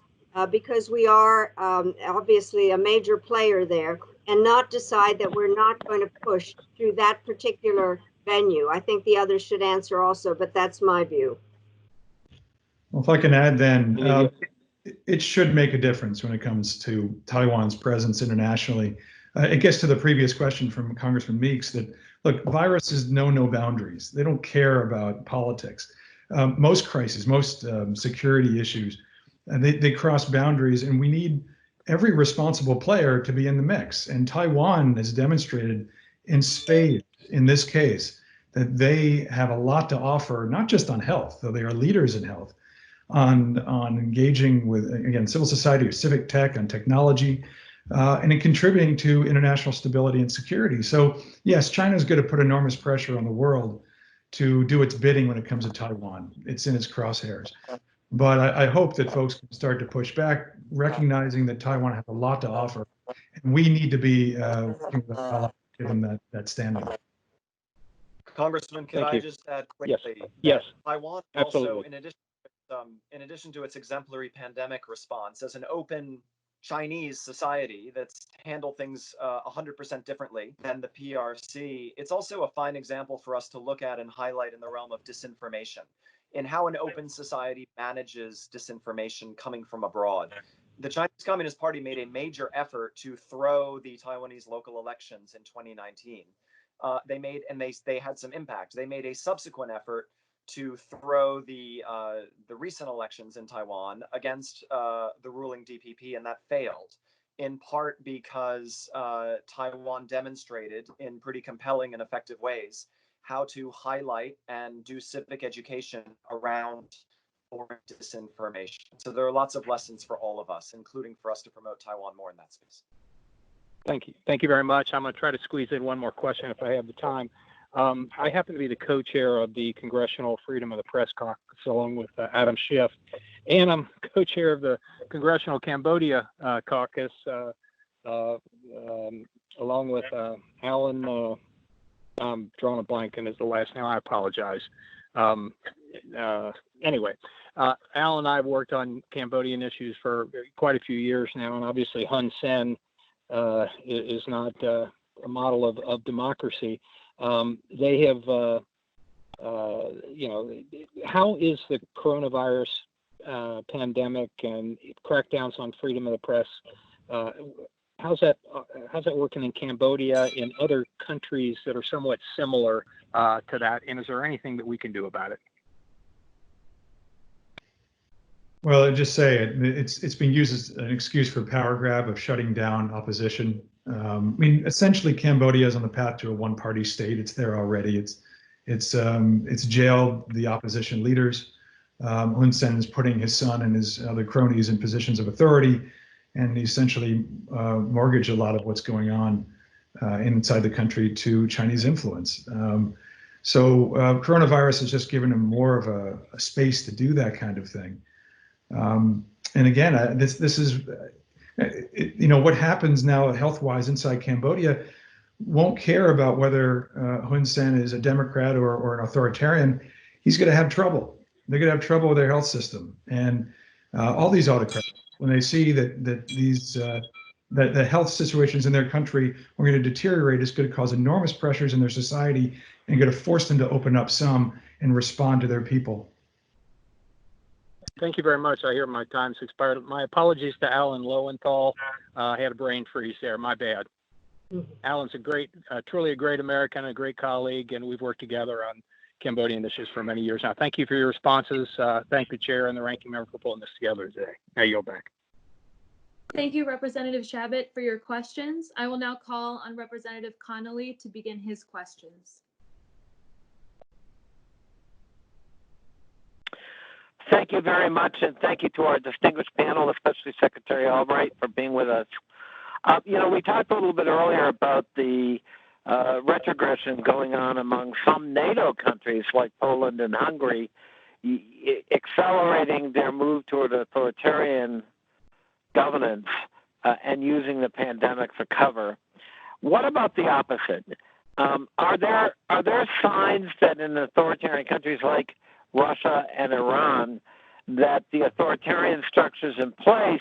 because we are obviously a major player there, and not decide that we're not going to push through that particular venue. I think the others should answer also, but that's my view. Well, if I can add then, it should make a difference when it comes to Taiwan's presence internationally. It gets to the previous question from Congressman Meeks that, look, viruses know no boundaries. They don't care about politics. Most crises, most security issues, they cross boundaries, and we need every responsible player to be in the mix. And Taiwan has demonstrated in spades in this case that they have a lot to offer, not just on health, though they are leaders in health, on engaging with, again, civil society or civic tech, on technology, and in contributing to international stability and security. So yes, China is going to put enormous pressure on the world to do its bidding when it comes to Taiwan. It's in its crosshairs. But I hope that folks can start to push back, recognizing that Taiwan has a lot to offer, and we need to be give them that standing. Congressman, could I just add quickly? Yes. Taiwan Absolutely. also, in addition to its exemplary pandemic response, as an open Chinese society that's handled things 100% differently than the PRC, it's also a fine example for us to look at and highlight in the realm of disinformation, in how an open society manages disinformation coming from abroad. The Chinese Communist Party made a major effort to throw the Taiwanese local elections in 2019. They had some impact. They made a subsequent effort to throw the recent elections in Taiwan against the ruling DPP, and that failed, in part because Taiwan demonstrated in pretty compelling and effective ways how to highlight and do civic education around foreign disinformation. So there are lots of lessons for all of us, including for us to promote Taiwan more in that space. Thank you. Thank you very much. I'm going to try to squeeze in one more question if I have the time. I happen to be the co-chair of the Congressional Freedom of the Press Caucus, along with Adam Schiff, and I'm co-chair of the Congressional Cambodia Caucus, along with Alan. I'm drawing a blank and is the last name. I apologize. Anyway, Al and I have worked on Cambodian issues for quite a few years now, and obviously Hun Sen is not a model of democracy. They have, how is the coronavirus pandemic and crackdowns on freedom of the press. How's that working in Cambodia, in other countries that are somewhat similar to that? And is there anything that we can do about it? Well, I just say it's being used as an excuse for power grab of shutting down opposition. I mean, essentially, Cambodia is on the path to a one-party state. It's there already. It's jailed the opposition leaders. Hun Sen is putting his son and his other cronies in positions of authority, and essentially mortgage a lot of what's going on inside the country to Chinese influence. So coronavirus has just given him more of a space to do that kind of thing. And again, this is, what happens now health-wise inside Cambodia won't care about whether Hun Sen is a Democrat or an authoritarian. He's going to have trouble. They're going to have trouble with their health system. And all these autocrats, when they see that the health situations in their country are going to deteriorate, it's going to cause enormous pressures in their society and going to force them to open up some and respond to their people. Thank you very much. I hear my time's expired. My apologies to Alan Lowenthal. I had a brain freeze there. My bad. Alan's truly a great American, a great colleague, and we've worked together on Cambodian issues for many years now. Thank you for your responses. Thank the chair and the ranking member for pulling this together today. Now yield back. Thank you, Representative Shabbat, for your questions. I will now call on Representative Connolly to begin his questions. Thank you very much, and thank you to our distinguished panel, especially Secretary Albright, for being with us. We talked a little bit earlier about the retrogression going on among some NATO countries like Poland and Hungary, accelerating their move toward authoritarian governance and using the pandemic for cover. What about the opposite? Are there signs that in authoritarian countries like Russia and Iran that the authoritarian structures in place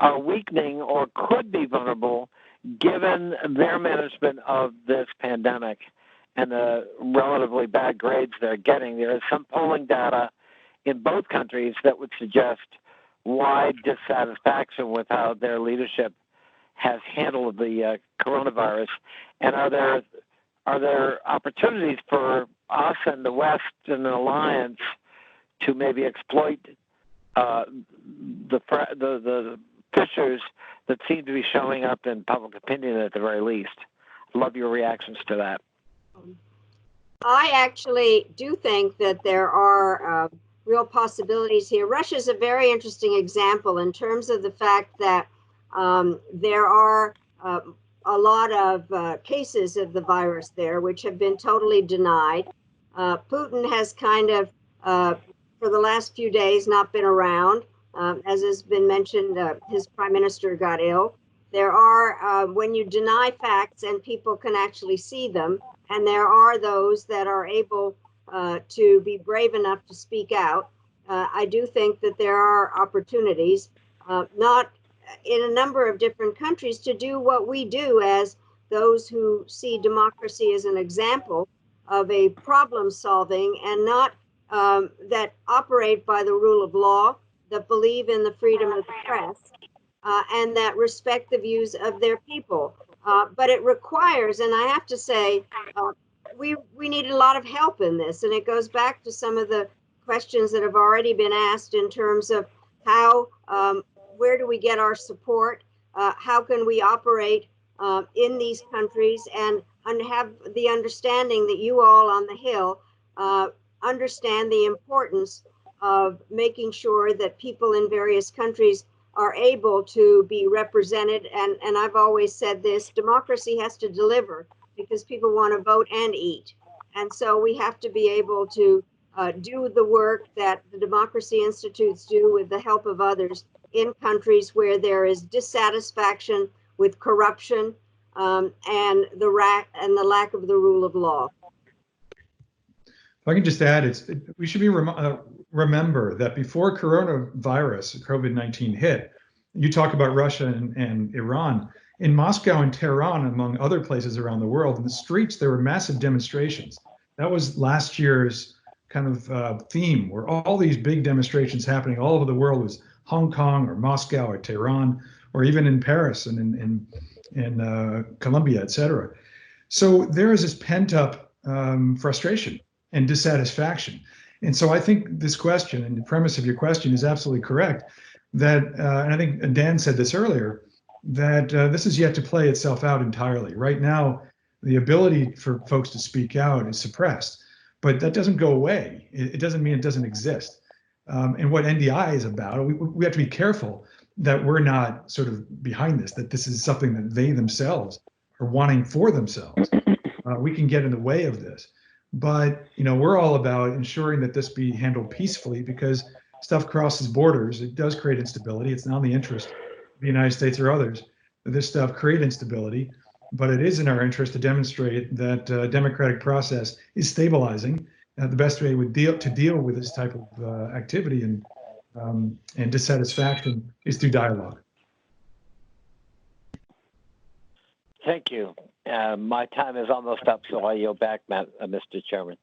are weakening or could be vulnerable given their management of this pandemic and the relatively bad grades they're getting? There is some polling data in both countries that would suggest wide dissatisfaction with how their leadership has handled the coronavirus. And are there opportunities for us and the West and the Alliance to maybe exploit the fissures that seem to be showing up in public opinion at the very least? I'd love your reactions to that. I actually do think that there are real possibilities here. Russia is a very interesting example in terms of the fact that there are a lot of cases of the virus there, which have been totally denied. Putin has kind of, for the last few days, not been around. As has been mentioned, his prime minister got ill. There are, when you deny facts and people can actually see them, and there are those that are able to be brave enough to speak out. I do think that there are opportunities, not in a number of different countries, to do what we do as those who see democracy as an example of a problem solving and not that operate by the rule of law, that believe in the freedom of the press, and that respect the views of their people. But it requires, and I have to say, we need a lot of help in this. And it goes back to some of the questions that have already been asked in terms of how, where do we get our support? How can we operate in these countries and have the understanding that you all on the Hill understand the importance of making sure that people in various countries are able to be represented. And I've always said this, democracy has to deliver because people want to vote and eat. And so we have to be able to do the work that the Democracy Institutes do with the help of others in countries where there is dissatisfaction with corruption and the lack of the rule of law. If I can just add, we should remember that before coronavirus, COVID-19 hit, you talk about Russia and Iran. In Moscow and Tehran, among other places around the world, in the streets, there were massive demonstrations. That was last year's kind of theme where all these big demonstrations happening all over the world was Hong Kong or Moscow or Tehran or even in Paris and in Colombia, et cetera. So there is this pent up frustration and dissatisfaction. And so I think this question and the premise of your question is absolutely correct that, and I think Dan said this earlier, that this is yet to play itself out entirely. Right now, the ability for folks to speak out is suppressed, but that doesn't go away. It doesn't mean it doesn't exist. And what NDI is about, we have to be careful that we're not sort of behind this, that this is something that they themselves are wanting for themselves. We can get in the way of this. But, you know, we're all about ensuring that this be handled peacefully because stuff crosses borders. It does create instability. It's not in the interest of the United States or others that this stuff create instability. But it is in our interest to demonstrate that democratic process is stabilizing. The best way to deal with this type of activity and dissatisfaction is through dialogue. Thank you. My time is almost up, so I yield back, Mr. Chairman.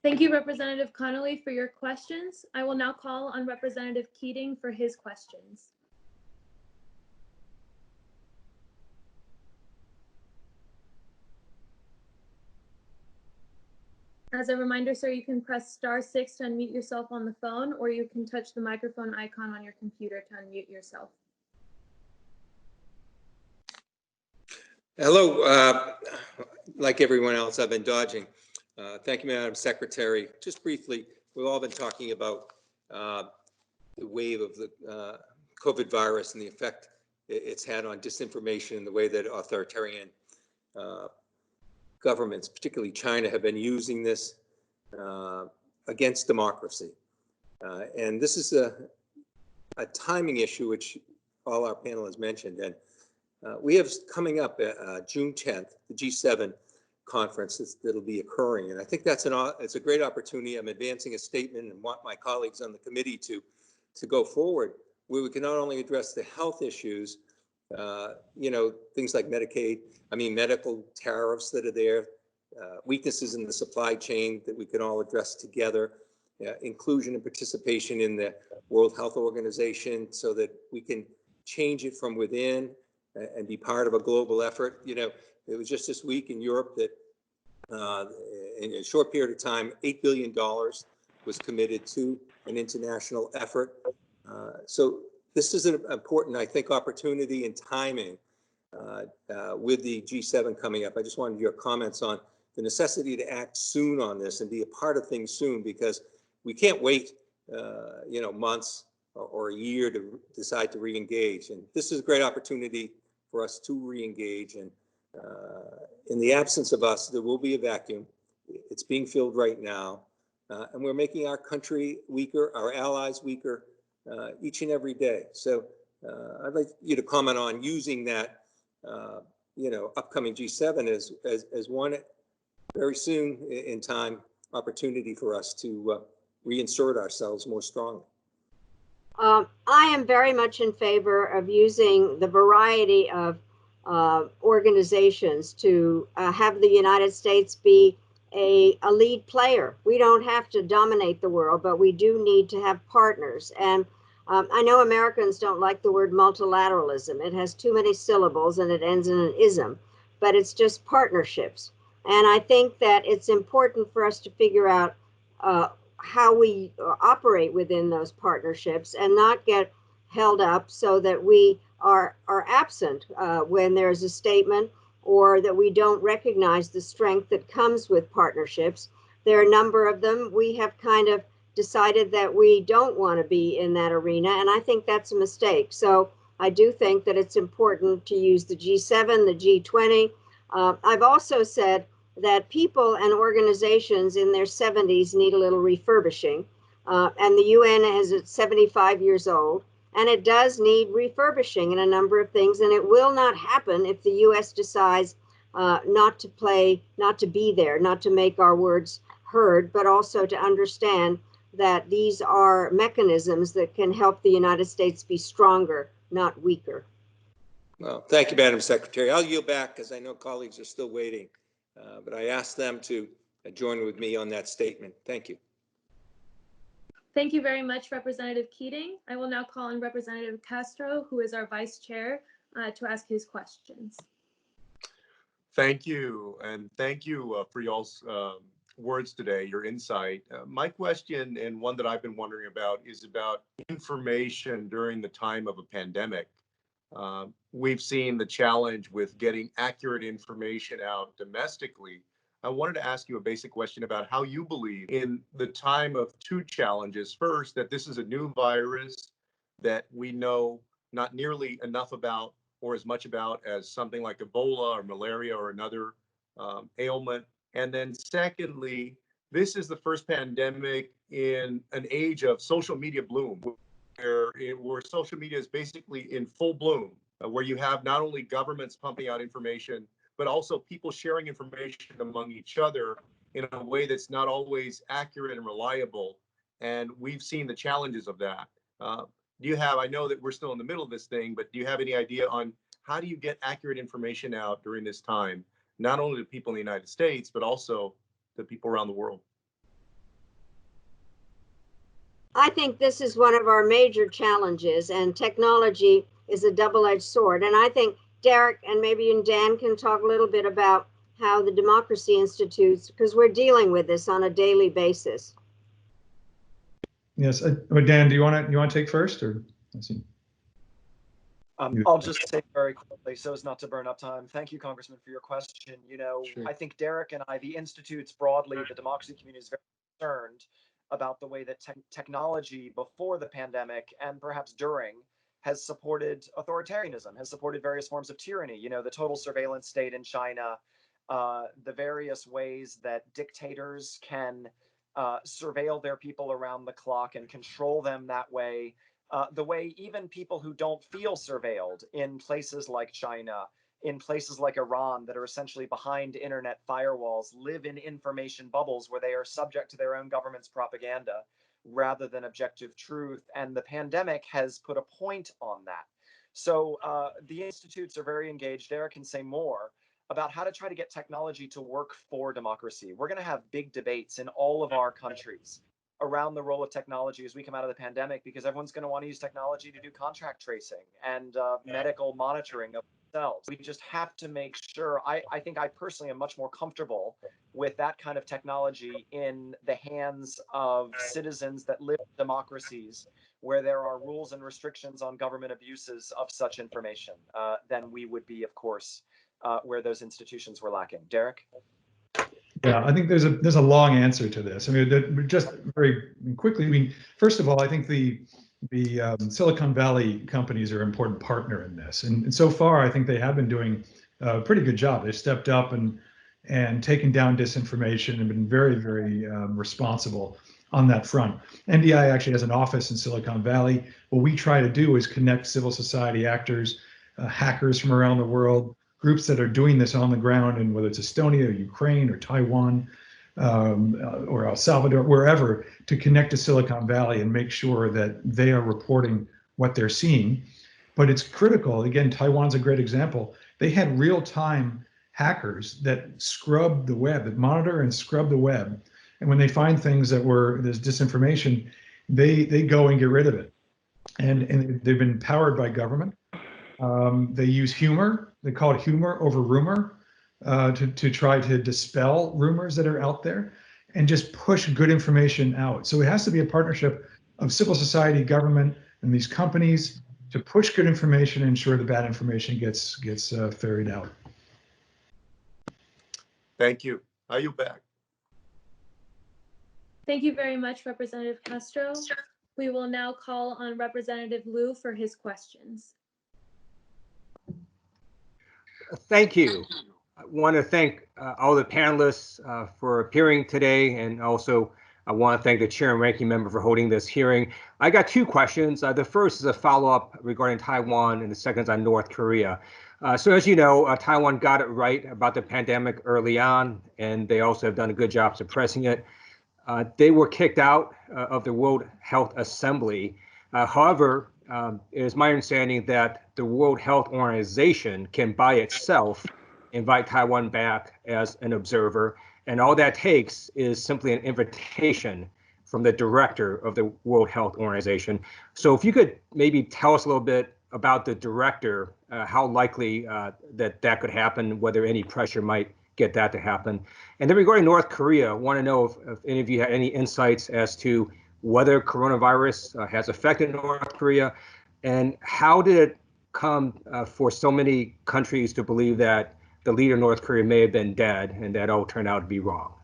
Thank you, Representative Connolly, for your questions. I will now call on Representative Keating for his questions. As a reminder, sir, you can press *6 to unmute yourself on the phone, or you can touch the microphone icon on your computer to unmute yourself. Hello. Like everyone else, I've been dodging. Thank you, Madam Secretary. Just briefly, we've all been talking about the wave of the COVID virus and the effect it's had on disinformation and the way that authoritarian governments, particularly China, have been using this against democracy. And this is a timing issue, which all our panel has mentioned. And we have coming up June 10th, the G7 conference that'll be occurring. And I think it's a great opportunity. I'm advancing a statement and want my colleagues on the committee to go forward, where we can not only address the health issues, you know, things like medical tariffs that are there, weaknesses in the supply chain that we can all address together, inclusion and participation in the World Health Organization so that we can change it from within and be part of a global effort. You know, it was just this week in Europe that in a short period of time, $8 billion was committed to an international effort. So this is an important, I think, opportunity and timing with the G7 coming up. I just wanted your comments on the necessity to act soon on this and be a part of things soon, because we can't wait, you know, months or a year to decide to re-engage. And this is a great opportunity for us to re-engage. And in the absence of us, there will be a vacuum. It's being filled right now. And we're making our country weaker, our allies weaker each and every day. So I'd like you to comment on using that, you know, upcoming G7 as one very soon in time opportunity for us to reinsert ourselves more strongly. I am very much in favor of using the variety of organizations to have the United States be a lead player. We don't have to dominate the world, but we do need to have partners. And I know Americans don't like the word multilateralism. It has too many syllables and it ends in an ism, but it's just partnerships. And I think that it's important for us to figure out how we operate within those partnerships and not get held up so that we are absent when there's a statement, or that we don't recognize the strength that comes with partnerships. There are a number of them. We have kind of decided that we don't want to be in that arena, and I think that's a mistake. So I do think that it's important to use the G7, the G20. I've also said that people and organizations in their 70s need a little refurbishing. And the UN is at 75 years old, and it does need refurbishing in a number of things. And it will not happen if the US decides not to be there, not to make our words heard, but also to understand that these are mechanisms that can help the United States be stronger, not weaker. Well, thank you, Madam Secretary. I'll yield back because I know colleagues are still waiting. But I asked them to join with me on that statement. Thank you. Thank you very much, Representative Keating. I will now call on Representative Castro, who is our vice chair, to ask his questions. Thank you, and thank you for y'all's words today, your insight. My question, and one that I've been wondering about, is about information during the time of a pandemic. We've seen the challenge with getting accurate information out domestically. I wanted to ask you a basic question about how you believe in the time of two challenges. First, that this is a new virus that we know not nearly enough about or as much about as something like Ebola or malaria or another ailment. And then secondly, this is the first pandemic in an age of social media bloom, where social media is basically in full bloom, where you have not only governments pumping out information, but also people sharing information among each other in a way that's not always accurate and reliable. And we've seen the challenges of that. Do you have, I know that we're still in the middle of this thing, but do you have any idea on how do you get accurate information out during this time, not only to people in the United States, but also to people around the world? I think this is one of our major challenges, and technology is a double-edged sword. And I think Derek and maybe even Dan can talk a little bit about how the Democracy Institutes, because we're dealing with this on a daily basis. Yes, Dan, do you want to take first, or let's see? I'll just say very quickly, so as not to burn up time. Thank you, Congressman, for your question. You know, Sure. I think Derek and I, the institutes broadly, the democracy community is very concerned about the way that technology before the pandemic and perhaps during has supported authoritarianism, has supported various forms of tyranny. You know, the total surveillance state in China, the various ways that dictators can surveil their people around the clock and control them that way. The way even people who don't feel surveilled in places like China, in places like Iran that are essentially behind internet firewalls, live in information bubbles where they are subject to their own government's propaganda rather than objective truth. And the pandemic has put a point on that. So the institutes are very engaged. Derek can say more about how to try to get technology to work for democracy. We're going to have big debates in all of our countries around the role of technology as we come out of the pandemic, because everyone's going to want to use technology to do contract tracing and medical monitoring of themselves. We just have to make sure, I think I personally am much more comfortable with that kind of technology in the hands of citizens that live in democracies where there are rules and restrictions on government abuses of such information than we would be, of course, where those institutions were lacking. Derek? Yeah, I think there's a long answer to this. I mean, just very quickly. I mean, first of all, I think the Silicon Valley companies are an important partner in this, and so far, I think they have been doing a pretty good job. They've stepped up and taken down disinformation and been very, very responsible on that front. NDI actually has an office in Silicon Valley. What we try to do is connect civil society actors, hackers from around the world, groups that are doing this on the ground, and whether it's Estonia or Ukraine or Taiwan or El Salvador, wherever, to connect to Silicon Valley and make sure that they are reporting what they're seeing. But it's critical. Again, Taiwan's a great example. They had real-time hackers that scrub the web, that monitor and scrub the web. And when they find things that there's disinformation, they go and get rid of it. And they've been powered by government. They use humor. They call it humor over rumor to try to dispel rumors that are out there and just push good information out. So it has to be a partnership of civil society, government, and these companies to push good information and ensure the bad information gets ferried out. Thank you. Are you back? Thank you very much, Representative Castro. We will now call on Representative Liu for his questions. Thank you. I want to thank all the panelists for appearing today, and also I want to thank the chair and ranking member for holding this hearing. I got two questions. The first is a follow-up regarding Taiwan, and the second is on North Korea. So as you know, Taiwan got it right about the pandemic early on, and they also have done a good job suppressing it. They were kicked out of the World Health Assembly. However, it is my understanding that the World Health Organization can by itself invite Taiwan back as an observer. And all that takes is simply an invitation from the director of the World Health Organization. So if you could maybe tell us a little bit about the director, how likely that could happen, whether any pressure might get that to happen. And then regarding North Korea, I want to know if any of you have any insights as to whether coronavirus has affected North Korea, and how did it come for so many countries to believe that the leader of North Korea may have been dead, and that all turned out to be wrong?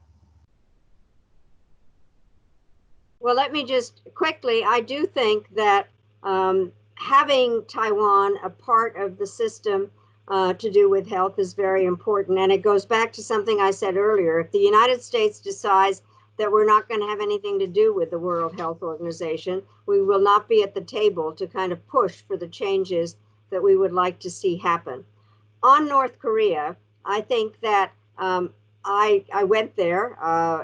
Well, let me just quickly, I do think that having Taiwan a part of the system to do with health is very important. And it goes back to something I said earlier. If the United States decides that we're not going to have anything to do with the World Health Organization, we will not be at the table to kind of push for the changes that we would like to see happen. On North Korea, I think that I went there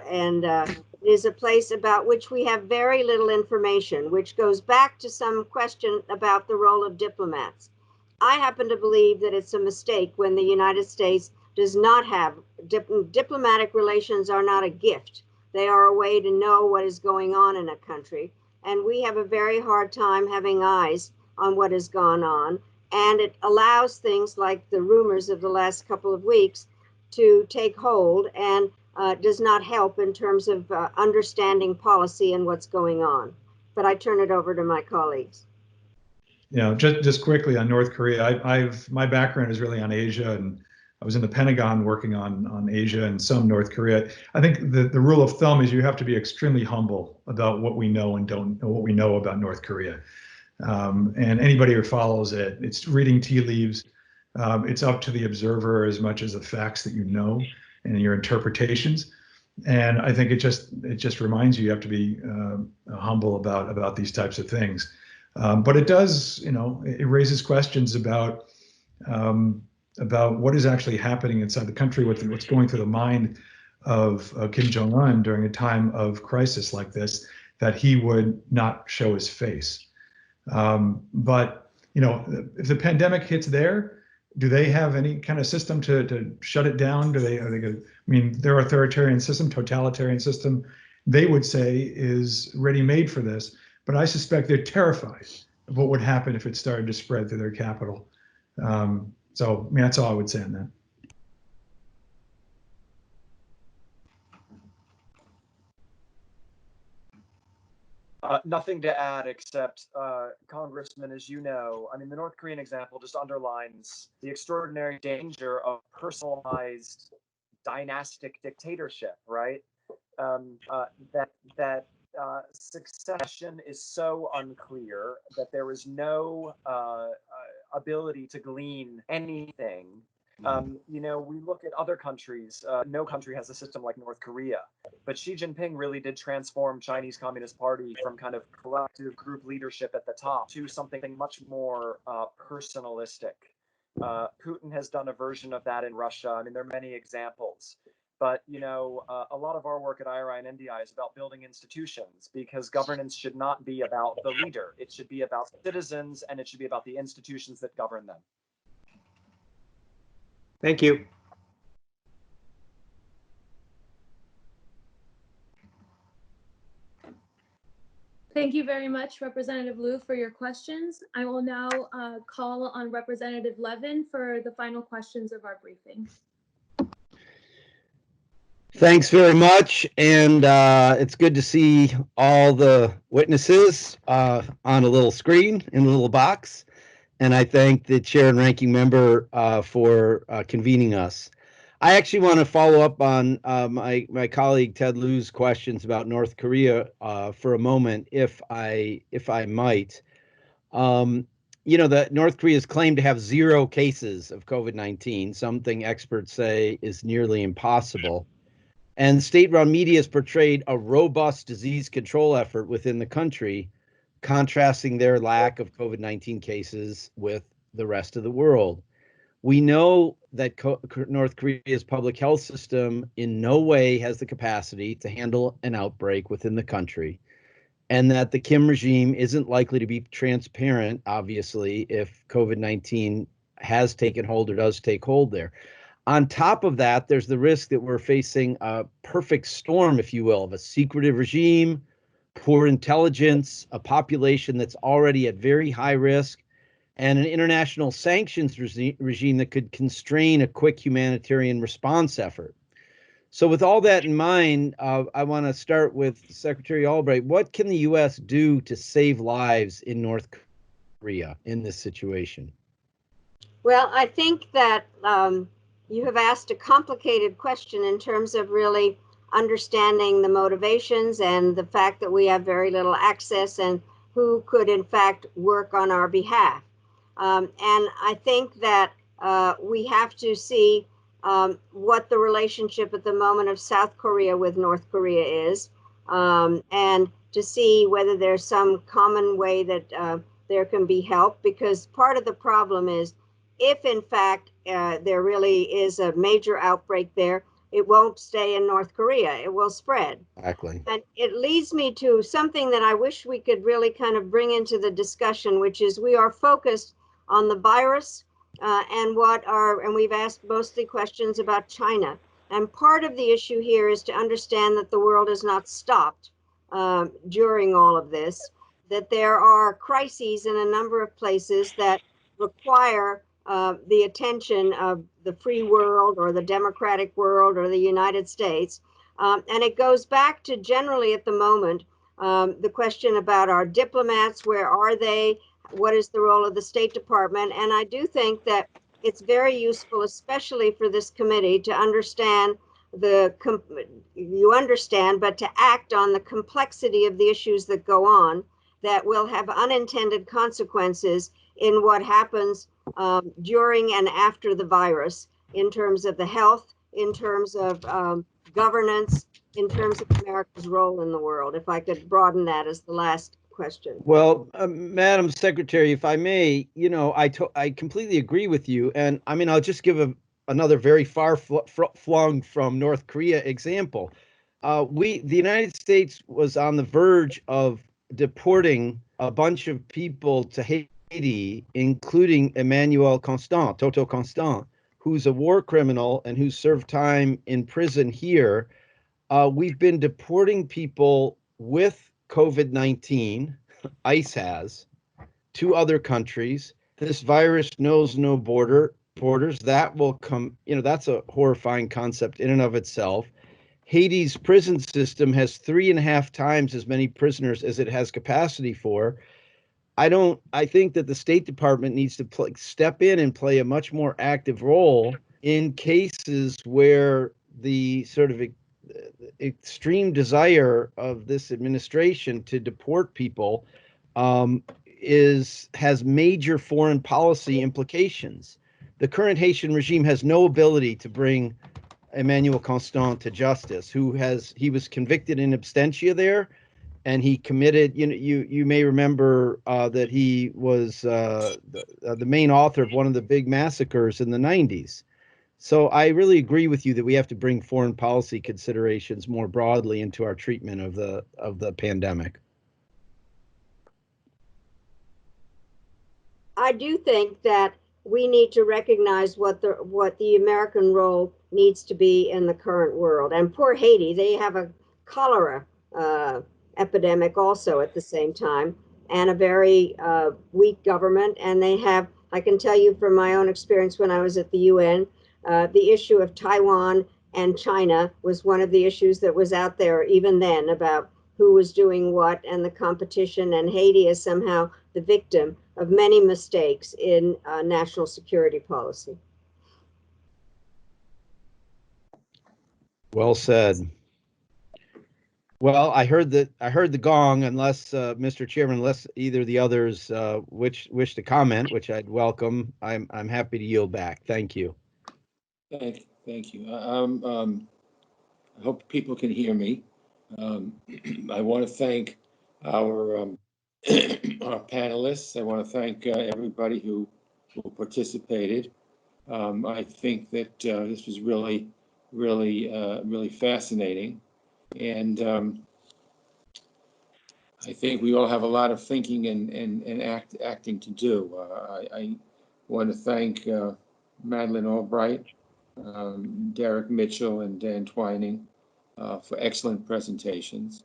and it is a place about which we have very little information, which goes back to some question about the role of diplomats. I happen to believe that it's a mistake when the United States does not have diplomatic relations are not a gift. They are a way to know what is going on in a country. And we have a very hard time having eyes on what has gone on. And it allows things like the rumors of the last couple of weeks to take hold, and does not help in terms of understanding policy and what's going on. But I turn it over to my colleagues. Yeah, just quickly on North Korea, my background is really on Asia, and I was in the Pentagon working on Asia and some North Korea. I think the rule of thumb is you have to be extremely humble about what we know and don't know, what we know about North Korea. And anybody who follows it, it's reading tea leaves. It's up to the observer as much as the facts that you know and your interpretations. And I think it just reminds you have to be humble about these types of things. But it does, it raises questions about what is actually happening inside the country, what's going through the mind of Kim Jong-un during a time of crisis like this, that he would not show his face. But if the pandemic hits there, do they have any kind of system to shut it down? Are they going? I mean, their authoritarian system, totalitarian system, they would say is ready-made for this. But I suspect they're terrified of what would happen if it started to spread through their capital. So, I mean, that's all I would say on that. Nothing to add except, Congressman, as you know, I mean, the North Korean example just underlines the extraordinary danger of personalized dynastic dictatorship, right? That succession is so unclear that there is no ability to glean anything. We look at other countries. No country has a system like North Korea, but Xi Jinping really did transform Chinese Communist Party from kind of collective group leadership at the top to something much more personalistic. Putin has done a version of that in Russia. I mean, there are many examples. But, a lot of our work at IRI and NDI is about building institutions, because governance should not be about the leader. It should be about citizens, and it should be about the institutions that govern them. Thank you. Thank you very much, Representative Liu, for your questions. I will now call on Representative Levin for the final questions of our briefing. Thanks very much, and it's good to see all the witnesses on a little screen in a little box, and I thank the chair and ranking member for convening us. I actually want to follow up on my colleague Ted Liu's questions about North Korea for a moment, if I might. That North Korea's claimed to have 0 cases of COVID-19, something experts say is nearly impossible. And state-run media has portrayed a robust disease control effort within the country, contrasting their lack of COVID-19 cases with the rest of the world. We know that North Korea's public health system in no way has the capacity to handle an outbreak within the country, and that the Kim regime isn't likely to be transparent, obviously, if COVID-19 has taken hold or does take hold there. On top of that, there's the risk that we're facing a perfect storm, if you will, of a secretive regime, poor intelligence, a population that's already at very high risk, and an international sanctions regime that could constrain a quick humanitarian response effort. So with all that in mind, I want to start with Secretary Albright. What can the U.S. do to save lives in North Korea in this situation? Well, I think that you have asked a complicated question in terms of really understanding the motivations and the fact that we have very little access and who could in fact work on our behalf. And I think that we have to see what the relationship at the moment of South Korea with North Korea is, and to see whether there's some common way that there can be help, because part of the problem is if in fact there really is a major outbreak there, it won't stay in North Korea, it will spread. Exactly. And it leads me to something that I wish we could really kind of bring into the discussion, which is we are focused on the virus and we've asked mostly questions about China. And part of the issue here is to understand that the world has not stopped during all of this, that there are crises in a number of places that require the attention of the free world or the democratic world or the United States. And it goes back to generally at the moment, the question about our diplomats, where are they? What is the role of the State Department? And I do think that it's very useful, especially for this committee, to understand but to act on the complexity of the issues that go on that will have unintended consequences in what happens during and after the virus, in terms of the health, in terms of governance, in terms of America's role in the world. If I could broaden that as the last question. Well, Madam Secretary, if I may, I completely agree with you. And I mean, I'll just give another very far-flung from North Korea example. The United States was on the verge of deporting a bunch of people to Haiti, including Emmanuel Constant, Toto Constant, who's a war criminal and who served time in prison here. We've been deporting people with COVID-19, ICE has, to other countries. This virus knows no borders. That will come, that's a horrifying concept in and of itself. Haiti's prison system has 3.5 times as many prisoners as it has capacity for. I think that the State Department needs to step in and play a much more active role in cases where the sort of extreme desire of this administration to deport people has major foreign policy implications. The current Haitian regime has no ability to bring Emmanuel Constant to justice, he was convicted in absentia there, and he committed, you may remember that he was the main author of one of the big massacres in the 90s. So I really agree with you that we have to bring foreign policy considerations more broadly into our treatment of the pandemic. I do think that we need to recognize what the American role needs to be in the current world. And poor Haiti, they have a cholera epidemic also at the same time, and a very weak government. And they have, I can tell you from my own experience when I was at the UN, the issue of Taiwan and China was one of the issues that was out there even then, about who was doing what and the competition. And Haiti is somehow the victim of many mistakes in national security policy. Well said. Well, I heard the gong. Unless Mr. Chairman, unless either of the others wish to comment, which I'd welcome, I'm happy to yield back. Thank you. Thank you. I hope people can hear me. I want to thank our panelists. I want to thank everybody who participated. I think that this was really fascinating, and I think we all have a lot of thinking and acting to do. I want to thank Madeleine Albright Derek Mitchell and Dan Twining for excellent presentations.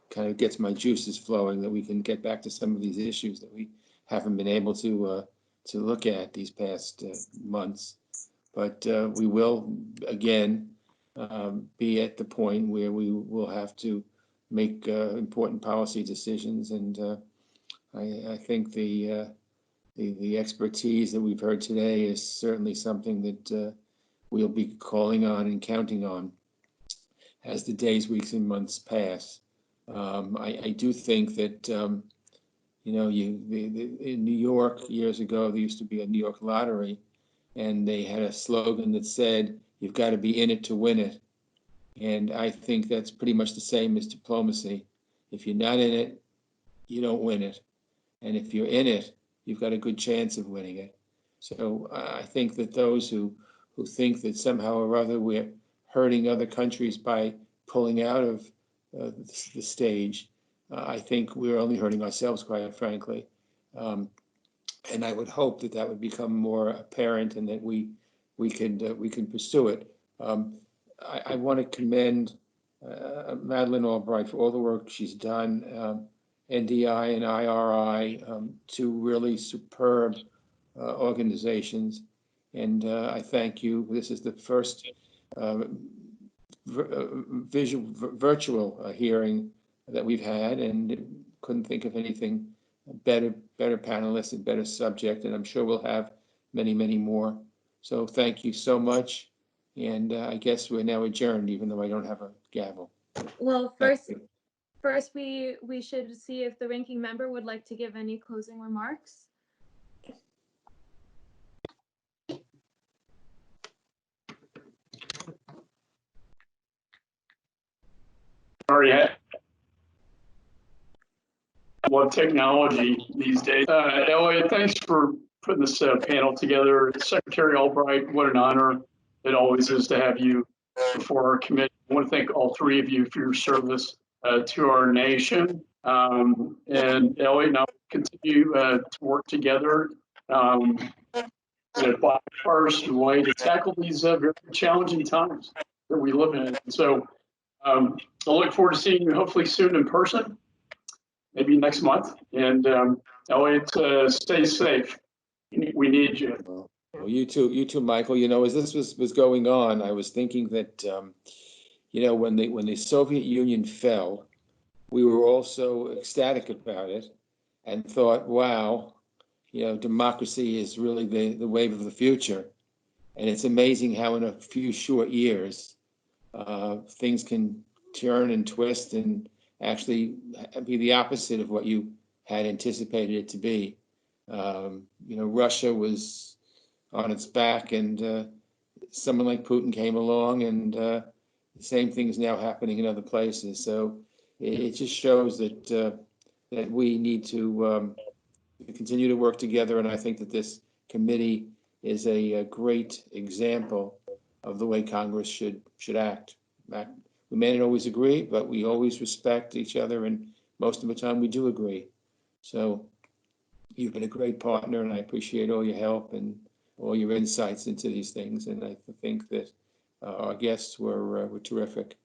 Kind of gets my juices flowing that we can get back to some of these issues that we haven't been able to look at these past months. But we will again be at the point where we will have to make important policy decisions, and I think the expertise that we've heard today is certainly something that we'll be calling on and counting on as the days, weeks, and months pass. I do think that you know, in New York years ago, there used to be a New York lottery, and they had a slogan that said, "You've got to be in it to win it." And I think that's pretty much the same as diplomacy. If you're not in it, you don't win it. And if you're in it, you've got a good chance of winning it. So I think that those who think that somehow or other we're hurting other countries by pulling out of the stage, I think we're only hurting ourselves, quite frankly. And I would hope that that would become more apparent and that we can pursue it. I want to commend Madeleine Albright for all the work she's done, NDI and IRI, two really superb organizations. And I thank you. This is the first virtual hearing that we've had, and couldn't think of anything better panelists and better subject, and I'm sure we'll have many, many more. So thank you so much. And I guess we're now adjourned, even though I don't have a gavel. Well, first we should see if the ranking member would like to give any closing remarks. Sorry, love technology these days. Elliot, thanks for putting this panel together. Secretary Albright, what an honor it always is to have you before our committee. I want to thank all three of you for your service to our nation. And Elliot and I will continue to work together in a bipartisan way to tackle these very challenging times that we live in. So I look forward to seeing you hopefully soon in person, maybe next month. And Elliot, stay safe. We need you. Well, you too, Michael. You know, as this was going on, I was thinking that you know, when the Soviet Union fell, we were all so ecstatic about it and thought, wow, you know, democracy is really the wave of the future. And it's amazing how in a few short years, things can turn and twist and actually be the opposite of what you had anticipated it to be. You know, Russia was on its back, and someone like Putin came along, and the same thing is now happening in other places. So it just shows that that we need to continue to work together, and I think that this committee is a great example of the way Congress should act. We may not always agree, but we always respect each other, and most of the time we do agree. So you've been a great partner, and I appreciate all your help and all your insights into these things. And I think that our guests were terrific.